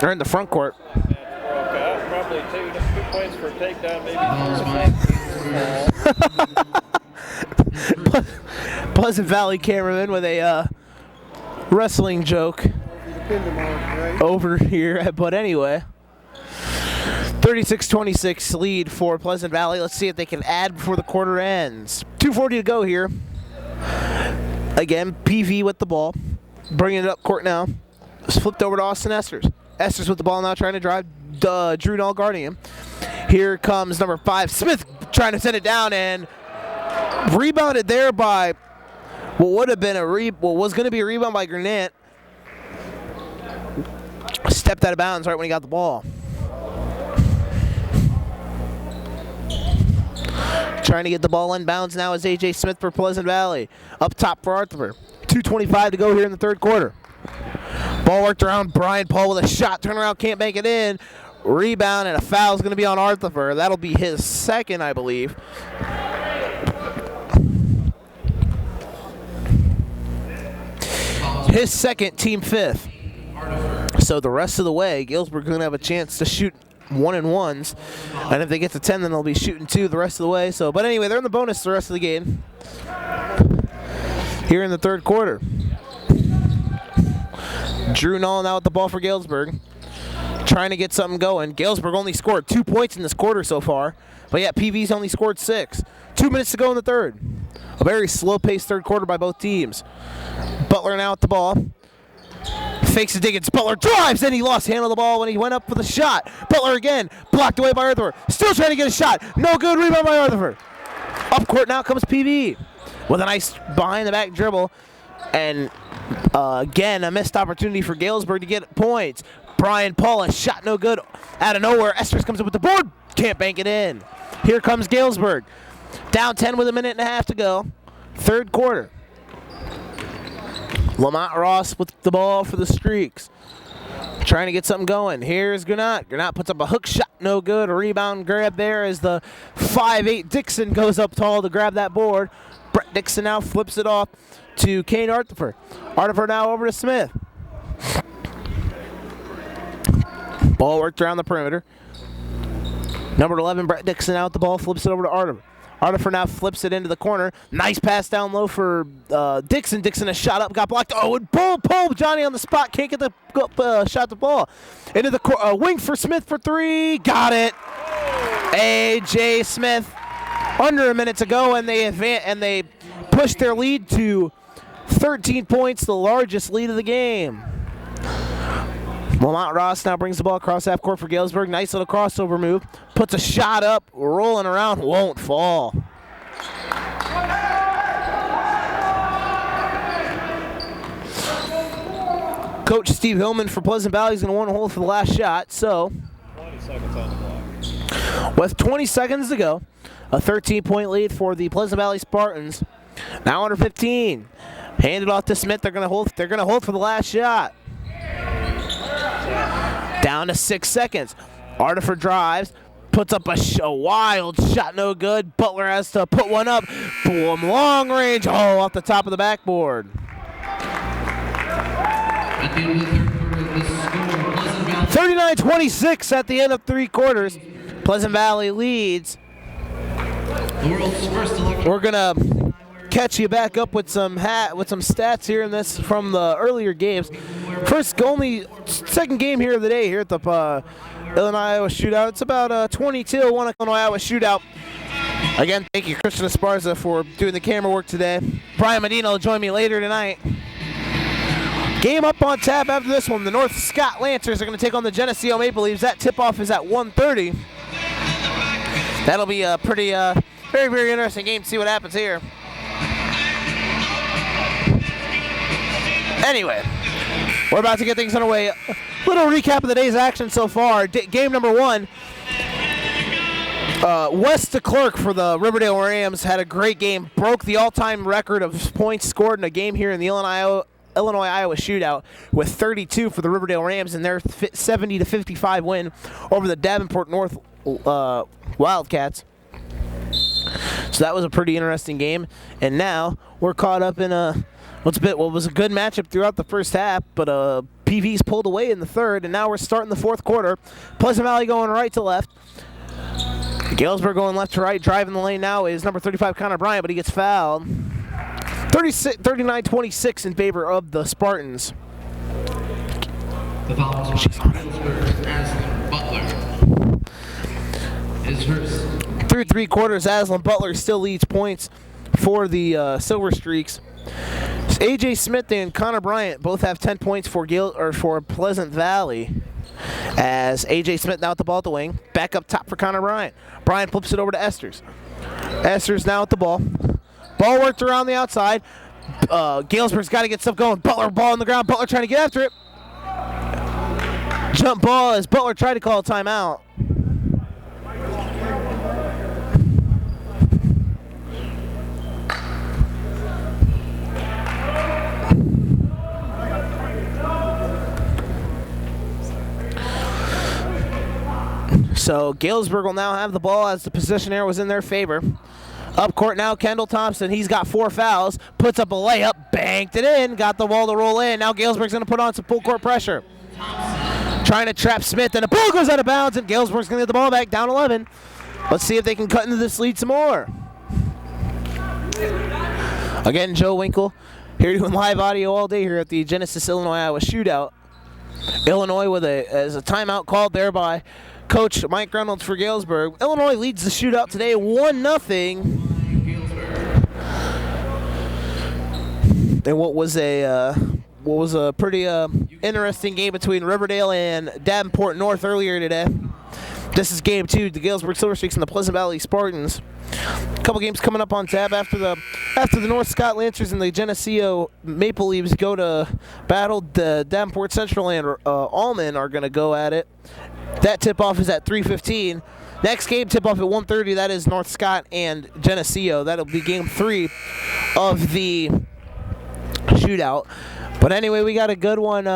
or in the front court. Probably 2 points for a takedown, maybe. Pleasant Valley cameraman with a wrestling joke over here. But anyway, 36-26 lead for Pleasant Valley. Let's see if they can add before the quarter ends. 2:40 to go here. Again, PV with the ball. Bringing it up court now. It's flipped over to Austin Esters. Esters with the ball now, trying to drive Drew Dahl guarding him. Here comes number 5, Smith, trying to send it down, and rebounded there by what would have been was going to be a rebound by Grenant. Stepped out of bounds right when he got the ball. Trying to get the ball inbounds now is A.J. Smith for Pleasant Valley. Up top for Arthur. 2:25 to go here in the third quarter. Ball worked around. Brian Paul with a shot. Turnaround, can't make it in. Rebound, and a foul is going to be on Arthur. That'll be his second, I believe. His second, team 5th. So the rest of the way, Galesburg going to have a chance to shoot 1-and-1s, and if they get to 10, then they'll be shooting 2 the rest of the way. So, but anyway, they're in the bonus the rest of the game. Here in the third quarter, Drew Dahl now with the ball for Galesburg, trying to get something going. Galesburg only scored 2 points in this quarter so far, but yet PV's only scored 6. 2 minutes to go in the third. A very slow-paced third quarter by both teams. Butler now with the ball. Fakes a dig. It's Butler drives, and he lost handle of the ball when he went up for the shot. Butler again, blocked away by Arthur. Still trying to get a shot. No good. Rebound by Arthur. Up court now comes PV with a nice behind-the-back dribble. And again, a missed opportunity for Galesburg to get points. Brian Paul, a shot no good out of nowhere. Esters comes up with the board. Can't bank it in. Here comes Galesburg. Down 10 with a minute and a half to go. Third quarter. Lamont Ross with the ball for the Streaks. Trying to get something going. Here's Granat. Granat puts up a hook shot, no good. A rebound grab there as the 5'8" Dixon goes up tall to grab that board. Brett Dixon now flips it off to Kane Arthur. Arthur now over to Smith. Ball worked around the perimeter. Number 11, Brett Dixon out the ball, flips it over to Arthur. Arthur now flips it into the corner. Nice pass down low for Dixon. Dixon a shot up, got blocked. Oh, and pull Johnny on the spot. Can't get the shot the ball. Into the wing for Smith for 3. Got it. A.J. Smith. Under a minute to go, and they pushed their lead to 13 points, the largest lead of the game. Lamont Ross now brings the ball across half court for Galesburg. Nice little crossover move. Puts a shot up, rolling around, won't fall. Coach Steve Hillman for Pleasant Valley is going to want to hold for the last shot. So, 20 seconds on the clock. With 20 seconds to go, a 13-point lead for the Pleasant Valley Spartans. Now under 15. Handed off to Smith. They're going to hold for the last shot. Down to 6 seconds. Artifer drives, puts up a wild shot, no good. Butler has to put one up. Boom, long range. Oh, off the top of the backboard. At the end of the third quarter, the score, Pleasant Valley 39-26 at the end of 3 quarters. Pleasant Valley leads. The world's first electric. We're gonna catch you back up with some stats here in this from the earlier games. Second game here of the day here at the Illinois-Iowa shootout. It's about 22-1 Illinois-Iowa shootout. Again, thank you, Christian Esparza, for doing the camera work today. Brian Medina will join me later tonight. Game up on tap after this one. The North Scott Lancers are going to take on the Geneseo Maple Leafs. That tip-off is at 1:30. That'll be a pretty, very, very interesting game to see what happens here. Anyway, we're about to get things underway. A little recap of the day's action so far. Game number 1. Wes DeClerc for the Riverdale Rams had a great game. Broke the all-time record of points scored in a game here in the Illinois-Iowa shootout with 32 for the Riverdale Rams in their 70-55 win over the Davenport North Wildcats. So that was a pretty interesting game. And now we're caught up in what was a good matchup throughout the first half, but PV's pulled away in the third, and now we're starting the fourth quarter. Pleasant Valley going right to left. Galesburg going left to right. Driving the lane now is number 35, Connor Bryant, but he gets fouled. 39-26 in favor of the Spartans. The foul is on Galesburg's Aslan Butler. His first. Through three quarters, Aslan Butler still leads points for the Silver Streaks. AJ Smith and Connor Bryant both have 10 points for Pleasant Valley. As AJ Smith now at the ball at the wing, back up top for Connor Bryant. Bryant flips it over to Esters. Esters now at the ball. Ball worked around the outside. Galesburg's got to get stuff going. Butler ball on the ground. Butler trying to get after it. Jump ball as Butler tried to call a timeout. So Galesburg will now have the ball as the possession error was in their favor. Up court now, Kendall Thompson. He's got 4 fouls. Puts up a layup, banked it in, got the ball to roll in. Now Galesburg's going to put on some full court pressure. Trying to trap Smith, and the ball goes out of bounds, and Galesburg's going to get the ball back, down 11. Let's see if they can cut into this lead some more. Again, Joe Winkle here doing live audio all day here at the Genesis, Illinois, Iowa shootout. Illinois with a timeout called there by Coach Mike Reynolds for Galesburg. Illinois leads the shootout today 1-0. And what was a pretty interesting game between Riverdale and Davenport North earlier today. This is game 2, the Galesburg Silver Streaks and the Pleasant Valley Spartans. A couple games coming up on tap after the North Scott Lancers and the Geneseo Maple Leaves go to battle. The Davenport Central and Allman are going to go at it. That tip-off is at 3:15. Next game tip-off at 1:30. That is North Scott and Geneseo. That'll be game 3 of the shootout. But anyway, we got a good one.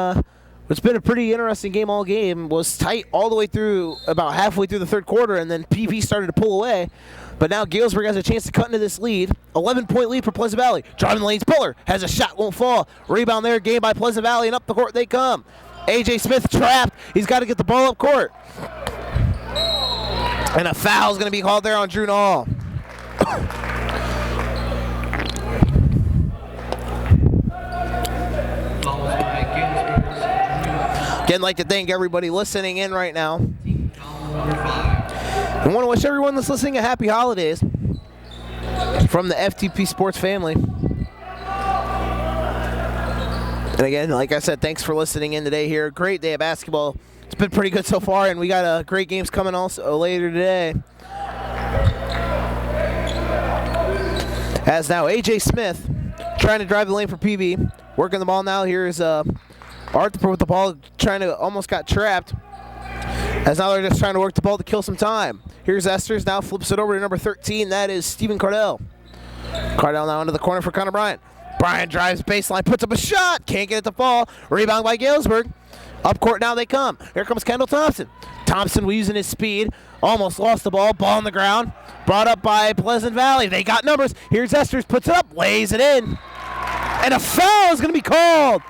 It's been a pretty interesting game all game. It was tight all the way through, about halfway through the third quarter, and then PV started to pull away. But now Galesburg has a chance to cut into this lead. 11-point lead for Pleasant Valley. Driving the lanes, Puller has a shot, won't fall. Rebound there, game by Pleasant Valley, and up the court they come. AJ Smith trapped. He's got to get the ball up court. And a foul is going to be called there on Drew Nall. Again, like to thank everybody listening in right now. I want to wish everyone that's listening a happy holidays from the FTP Sports family. And again, like I said, thanks for listening in today here. Great day of basketball. It's been pretty good so far, and we got great games coming also later today. As now AJ Smith trying to drive the lane for PV. Working the ball now. Here's Arthur with the ball, trying to, almost got trapped. As now they're just trying to work the ball to kill some time. Here's Esters, now flips it over to number 13. That is Stephen Cardell. Cardell now into the corner for Connor Bryant. Bryant drives baseline, puts up a shot, can't get it to fall. Rebound by Galesburg. Up court now they come. Here comes Kendall Thompson. Thompson using his speed, almost lost the ball. Ball on the ground, brought up by Pleasant Valley. They got numbers. Here's Esters, puts it up, lays it in. And a foul is going to be called.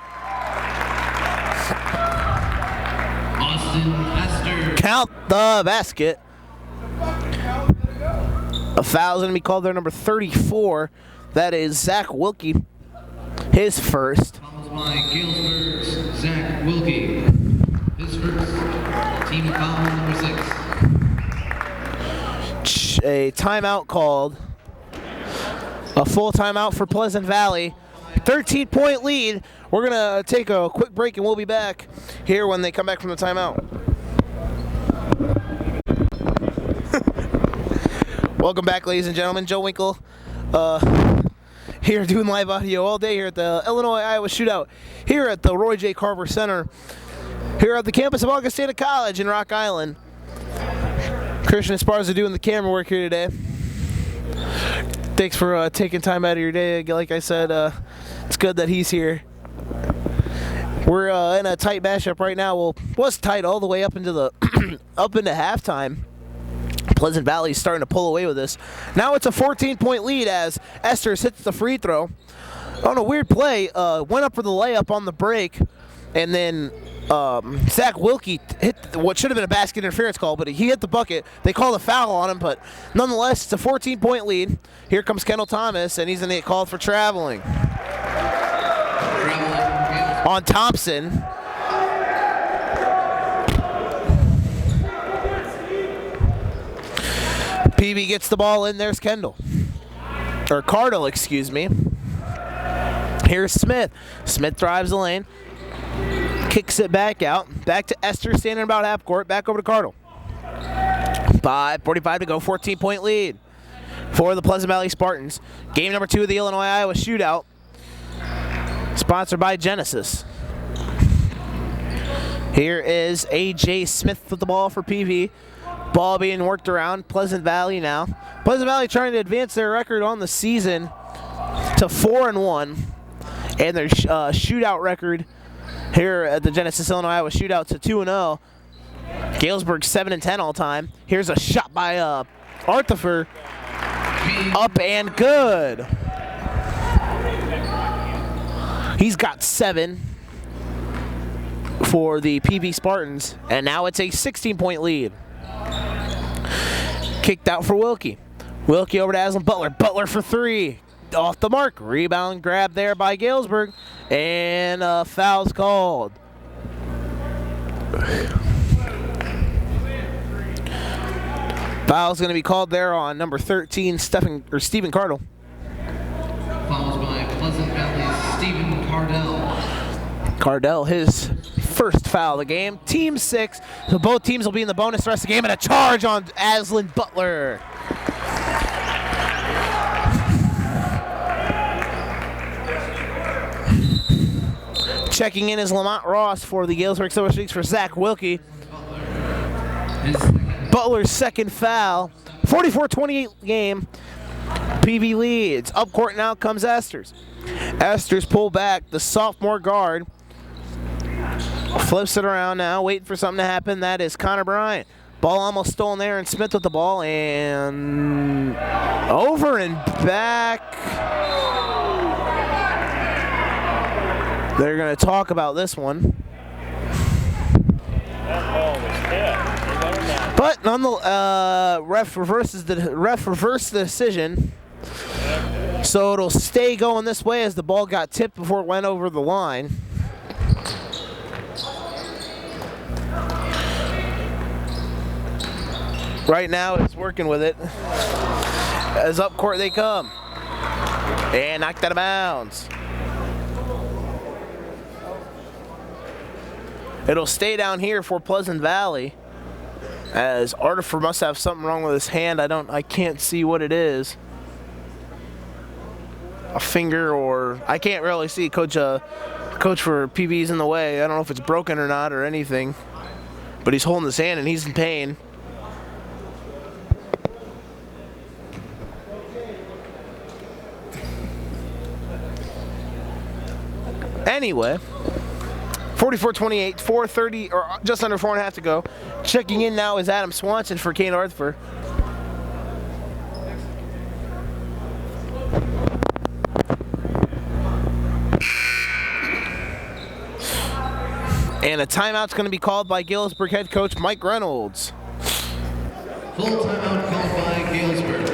Austin Esther. Count the basket. A foul is going to be called there, number 34. That is Zach Wilkie, his first. Fouled by Galesburg's Zach Wilkie. His first. Team foul number 6. A timeout called. A full timeout for Pleasant Valley. 13-point lead. We're going to take a quick break, and we'll be back here when they come back from the timeout. Welcome back, ladies and gentlemen. Joe Winkle here doing live audio all day here at the Illinois-Iowa shootout here at the Roy J. Carver Center here at the campus of Augustana College in Rock Island. Christian Esparza doing the camera work here today. Thanks for taking time out of your day. Like I said, it's good that he's here. We're in a tight matchup right now. Well, was tight all the way up into the up into halftime. Pleasant Valley's starting to pull away with this. Now it's a 14-point lead as Esters hits the free throw. On a weird play, went up for the layup on the break, and then Zach Wilkie hit what should have been a basket interference call, but he hit the bucket. They called a foul on him, but nonetheless, it's a 14-point lead. Here comes Kendall Thomas, and he's going to get called for traveling. On Thompson. PV gets the ball in. There's Kendall. Or Cardle, excuse me. Here's Smith. Smith drives the lane. Kicks it back out. Back to Esther, standing about half court. Back over to Cardle. 5:45 to go. 14-point lead for the Pleasant Valley Spartans. Game number 2 of the Illinois-Iowa Shootout. Sponsored by Genesis. Here is A.J. Smith with the ball for PV. Ball being worked around. Pleasant Valley now. Pleasant Valley trying to advance their record on the season to 4-1. And their shootout record here at the Genesis Illinois-Iowa Shootout to 2-0. Galesburg 7-10 all time. Here's a shot by Arthur. Up and good. He's got 7 for the PV Spartans, and now it's a 16-point lead. Kicked out for Wilkie. Wilkie over to Aslan Butler. Butler for 3. Off the mark. Rebound grab there by Galesburg, and foul's called. Foul's going to be called there on number 13, Stephen Cardle. Fouls by Pleasant Valley's Stephen Cardell. Cardell, his first foul of the game. Team 6. So both teams will be in the bonus the rest of the game, and a charge on Aslan Butler. Checking in is Lamont Ross for the Galesburg Silver Streaks for Zach Wilkie. Butler's second foul. 44-28 game. PV leads. Up court now comes Esters. Esters pull back. The sophomore guard flips it around now, waiting for something to happen. That is Connor Bryant. Ball almost stolen there, and Smith with the ball, and over and back. They're going to talk about this one. That ball was hit. But nonetheless, ref reversed the decision. So it'll stay going this way as the ball got tipped before it went over the line. Right now it's working with it. As up court they come. And knocked out of bounds. It'll stay down here for Pleasant Valley, as Artifer must have something wrong with his hand. I can't see what it is. A finger, or I can't really see. Coach for PV's in the way. I don't know if it's broken or not or anything, but he's holding his hand and he's in pain. Anyway, 44-28, 4:30, or just under 4.5 to go. Checking in now is Adam Swanson for Kane Arthur. And a timeout's going to be called by Galesburg head coach Mike Reynolds. Full timeout called by Galesburg.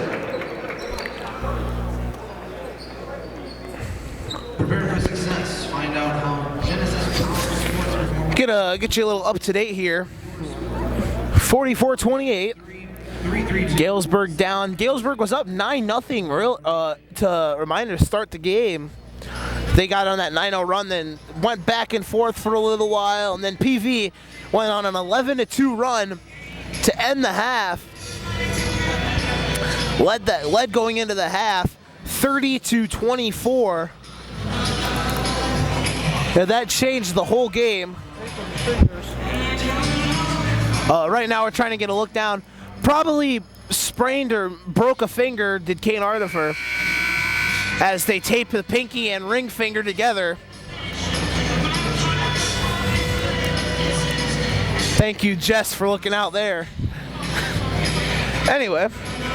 Prepare for success. Find out how Genesis Power Sports performance. Get you a little up to date here. 44-28. Galesburg down. Galesburg was up 9-0 to reminder to start the game. They got on that 9-0 run, then went back and forth for a little while, and then PV went on an 11-2 run to end the half. Led going into the half, 30-24. Now that changed the whole game. Right now we're trying to get a look down. Probably sprained or broke a finger, did Kane Arthur, as they tape the pinky and ring finger together. Thank you, Jess, for looking out there. Anyway,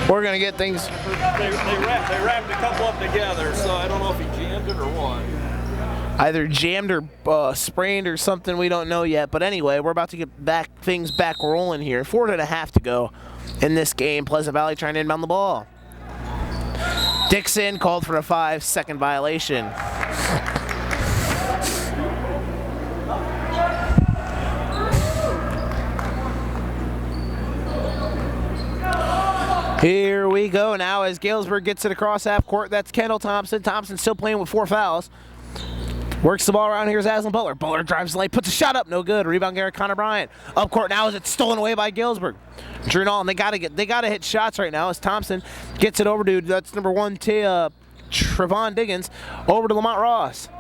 we're going to get things. They wrapped a couple up together, so I don't know if he jammed it or what. Either jammed or sprained or something, we don't know yet. But anyway, we're about to get things back rolling here. 4.5 to go in this game. Pleasant Valley trying to inbound the ball. Dixon called for a 5-second violation. Here we go now as Galesburg gets it across half court. That's Kendall Thompson. Thompson still playing with 4 fouls. Works the ball around. Here's Aslan Butler. Butler drives the lane, puts a shot up, no good. Rebound Garrett Connor Bryant. Up court now as it's stolen away by Galesburg. Drew Nall, and they gotta hit shots right now as Thompson gets it over to that's number 1 Trevon Diggins over to Lamont Ross.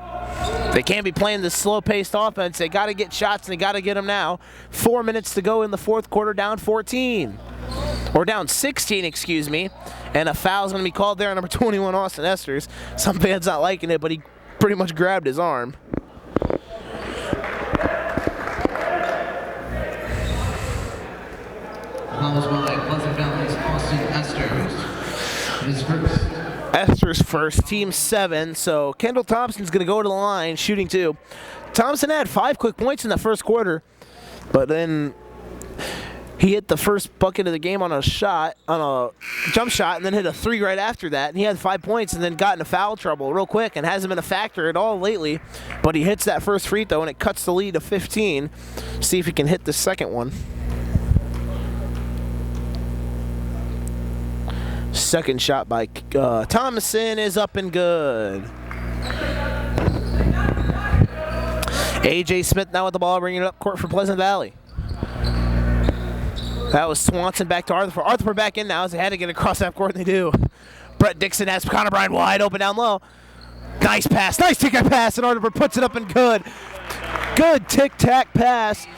They can't be playing this slow-paced offense. They got to get shots, and they got to get them now. 4 minutes to go in the fourth quarter, down 14. Or down 16, excuse me. And a foul's going to be called there on number 21, Austin Esters. Some fans not liking it, but he pretty much grabbed his arm. Fouls by Pleasant Valley's Austin Esters. His first. Esther's first, team 7, so Kendall Thompson's going to go to the line, shooting 2. Thompson had 5 quick points in the first quarter, but then he hit the first bucket of the game on a jump shot, and then hit a 3 right after that, and he had 5 points and then got into foul trouble real quick and hasn't been a factor at all lately, but he hits that first free throw, and it cuts the lead to 15. See if he can hit the second one. Second shot by Thomason is up and good. A.J. Smith now with the ball, bringing it up court for Pleasant Valley. That was Swanson back to Arthur. Arthur back in now as they had to get across that court, and they do. Brett Dixon has Connor Bryan wide open down low. Nice pass, nice tic-tac pass, and Arthur puts it up and good. Good tic-tac pass.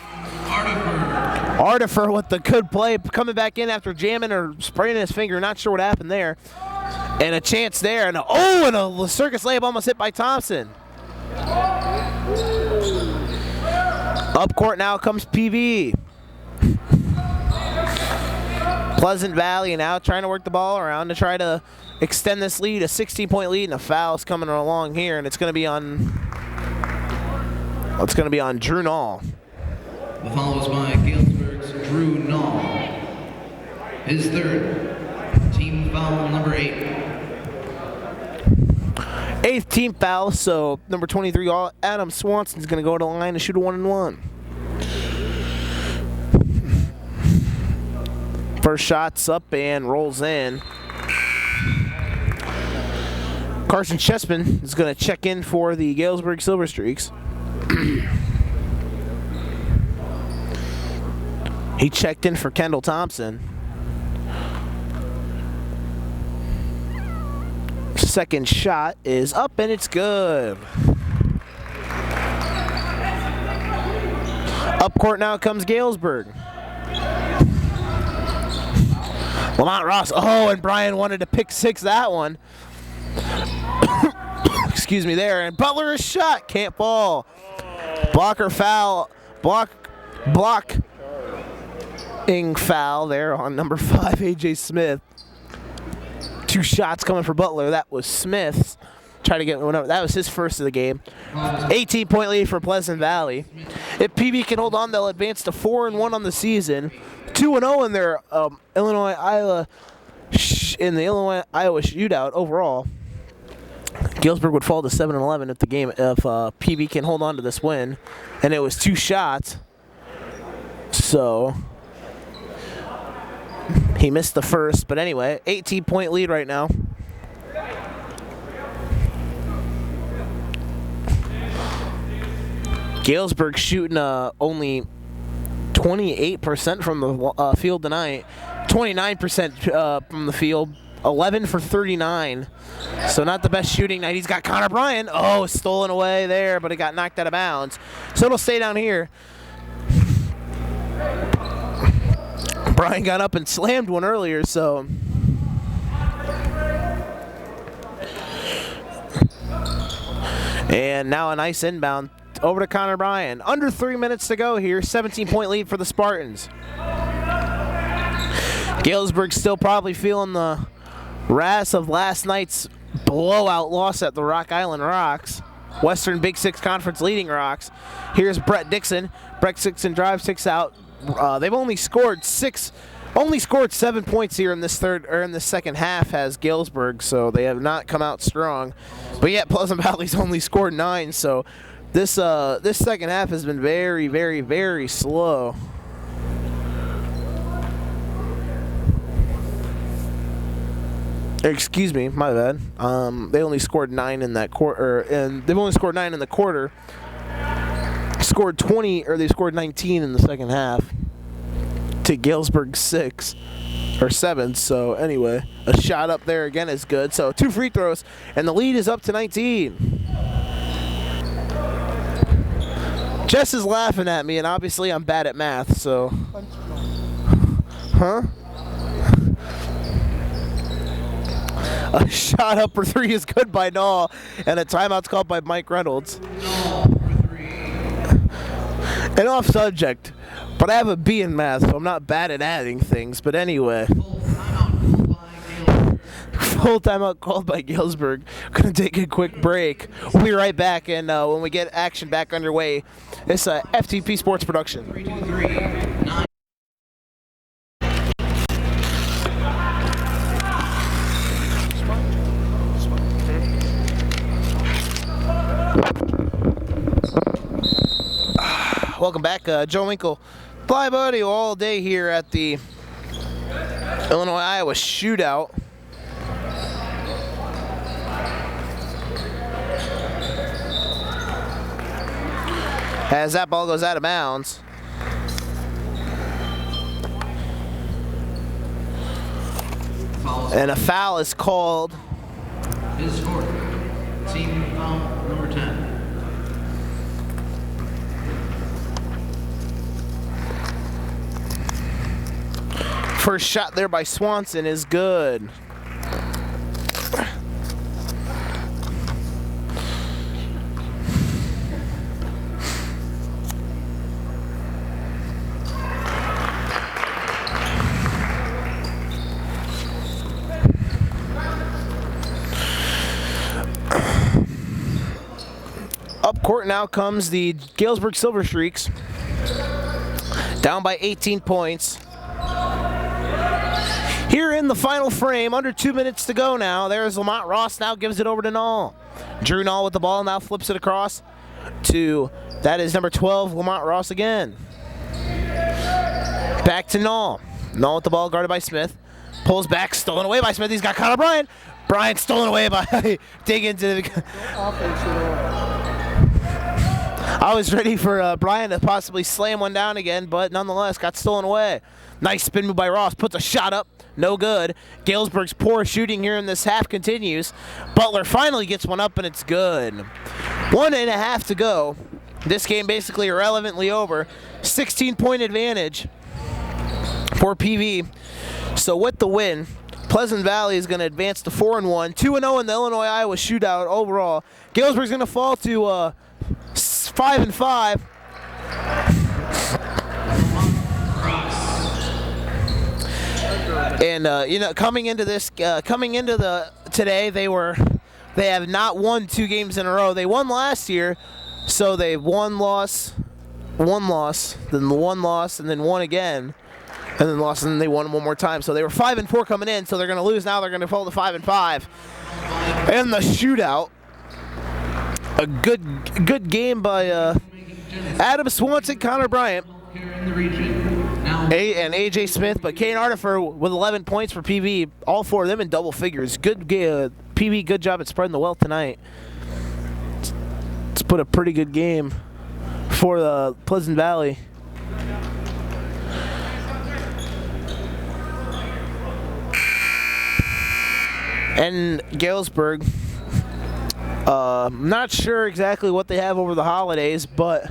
Artifer with the good play, coming back in after jamming or spraining his finger. Not sure what happened there. And a chance there. And a circus layup almost hit by Thompson. Up court now comes PV. Pleasant Valley now trying to work the ball around to try to extend this lead. A 16-point lead, and a foul's coming along here, and it's going to be on Drew Nall. The foul is by Galesburg's Drew Nall. His third. Team foul number 8. 8th team foul, so number 23, Adam Swanson's going to go to the line and shoot a 1-and-1. First shot's up and rolls in. Carson Chessman is going to check in for the Galesburg Silver Streaks. He checked in for Kendall Thompson. Second shot is up and it's good. Up court now comes Galesburg. Lamont Ross, and Brian wanted to pick 6 that one. Excuse me there, and Butler is shot, can't fall. Blocker foul, blocking foul there on number 5, A.J. Smith. 2 shots coming for Butler. That was Smith's. Try to get one up. That was his first of the game. 18-point lead for Pleasant Valley. If PB can hold on, they'll advance to 4-1 on the season. 2-0 in their Illinois-Iowa shootout overall. Galesburg would fall to 7-11 if PB can hold on to this win, and it was 2 shots. So he missed the first, but anyway, 18-point lead right now. Galesburg shooting only 28% from the field tonight, 29% from the field, 11 for 39. So not the best shooting night. He's got Connor Bryan. Stolen away there, but it got knocked out of bounds. So it'll stay down here. Bryan got up and slammed one earlier, so. And now a nice inbound over to Connor Bryan. Under 3 minutes to go here. 17-point lead for the Spartans. Galesburg still probably feeling the wrath of last night's blowout loss at the Rock Island Rocks. Western Big Six Conference leading Rocks. Here's Brett Dixon. Brett Dixon drives 6 out. They've only scored 7 points here in this second half has Galesburg, so they have not come out strong. But yet Pleasant Valley's only scored 9, so this second half has been very, very, very slow. Excuse me, my bad. They only scored 9 in that quarter, and they've only scored 9 in the quarter. Scored 20, or they scored 19 in the second half to Galesburg 6 or 7. So anyway, a shot up there again is good. So 2 free throws, and the lead is up to 19. Jess is laughing at me, and obviously I'm bad at math. So, huh? A shot up for 3 is good by Dahl, and a timeout's called by Mike Reynolds. And off subject, but I have a B in math, so I'm not bad at adding things. But anyway, full timeout called by Galesburg. Gonna take a quick break. We'll be right back, and when we get action back underway, it's a FTP Sports production. 3, 2, 3, 9. Welcome back, Joe Winkle. Live audio all day here at the Illinois-Iowa shootout. As that ball goes out of bounds. And a foul is called. His score. Team foul number 10. First shot there by Swanson is good. Up court now comes the Galesburg Silver Streaks. Down by 18 points. Here in the final frame, under 2 minutes to go now. There's Lamont Ross, now gives it over to Null. Drew Null with the ball, now flips it across to, that is number 12, Lamont Ross again. Back to Null. Null with the ball, guarded by Smith. Pulls back, stolen away by Smith. He's got Connor Bryant. Bryant stolen away by dig into the... I was ready for Bryant to possibly slam one down again, but nonetheless got stolen away. Nice spin move by Ross, puts a shot up, no good. Galesburg's poor shooting here in this half continues. Butler finally gets one up and it's good. 1.5 to go. This game basically irrelevantly over. 16-point advantage for PV. So with the win, Pleasant Valley is going to advance to 4-1, 2-0 in the Illinois-Iowa shootout overall. Galesburg's going to fall to 5-5. And you know, coming into today, they have not won 2 games in a row. They won last year, so they one loss, then one loss, and then won again, and then lost, and then they won one more time. So they were 5-4 coming in. So they're going to lose now. They're going to fall to 5-5. And the shootout, a good game by Adam Swanson, Connor Bryant, and A.J. Smith, but Kane Artifer with 11 points for PV, all 4 of them in double figures. Good PV, good job at spreading the wealth tonight. Let's put a pretty good game for the Pleasant Valley. And Galesburg, I'm not sure exactly what they have over the holidays, but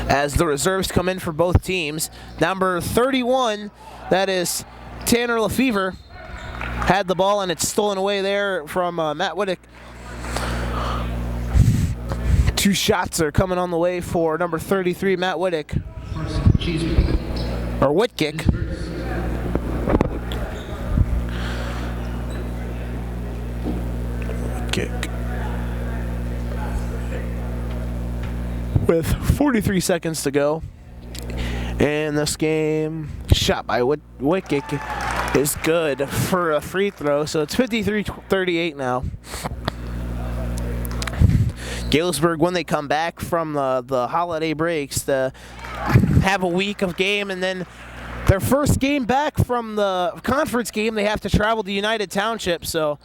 as the reserves come in for both teams, number 31, that is Tanner Lefevre, had the ball and it's stolen away there from Matt Whittick. 2 shots are coming on the way for number 33, Matt Whittick. Cheeseman. Or Whitkick. Kick. With 43 seconds to go. And this game, shot by Whitkick, is good for a free throw. So it's 53-38 now. Galesburg, when they come back from the holiday breaks, to have a week of game, and then their first game back from the conference game, they have to travel to United Township. So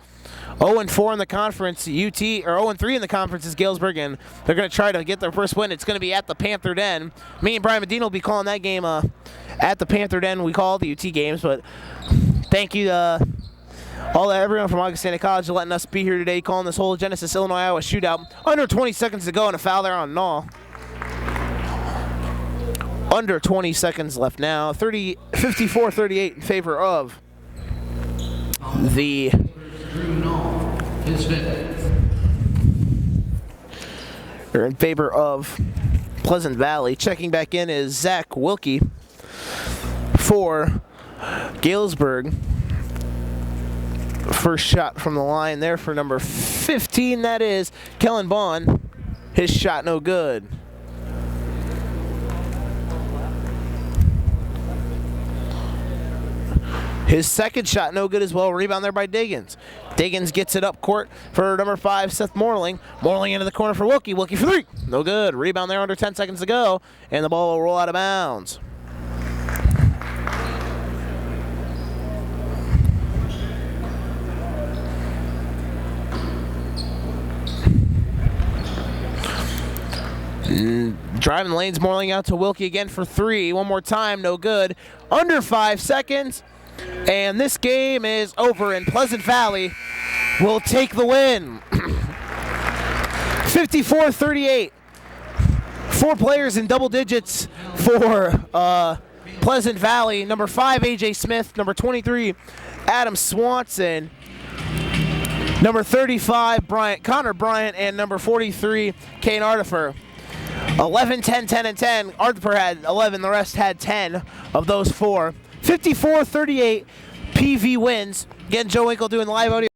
0-4 in the conference, UT, or 0-3 in the conference is Galesburg, and they're going to try to get their first win. It's going to be at the Panther Den. Me and Brian Medina will be calling that game at the Panther Den. We call the UT games, but thank you to everyone from Augustana College for letting us be here today, calling this whole Genesis Illinois Iowa shootout. Under 20 seconds to go, and a foul there on Null. Under 20 seconds left now. 54-38 in favor of the Drew Null, his fifth. Or in favor of Pleasant Valley. Checking back in is Zach Wilkie for Galesburg. First shot from the line there for number 15, that is Kellen Bond. His shot no good. His second shot no good as well. Rebound there by Diggins. Diggins gets it up court for number 5, Seth Morling. Morling into the corner for Wilkie. Wilkie for 3. No good. Rebound there under 10 seconds to go. And the ball will roll out of bounds. Driving the lanes, Morling out to Wilkie again for 3. One more time, no good. Under 5 seconds. And this game is over, and Pleasant Valley will take the win. 54-38. 4 players in double digits for Pleasant Valley. Number 5, A.J. Smith. Number 23, Adam Swanson. Number 35, Connor Bryant. And number 43, Kane Artifer. 11, 10, 10, and 10. Artifer had 11. The rest had 10 of those 4. 54-38, PV wins. Again, Joe Winkle doing live audio.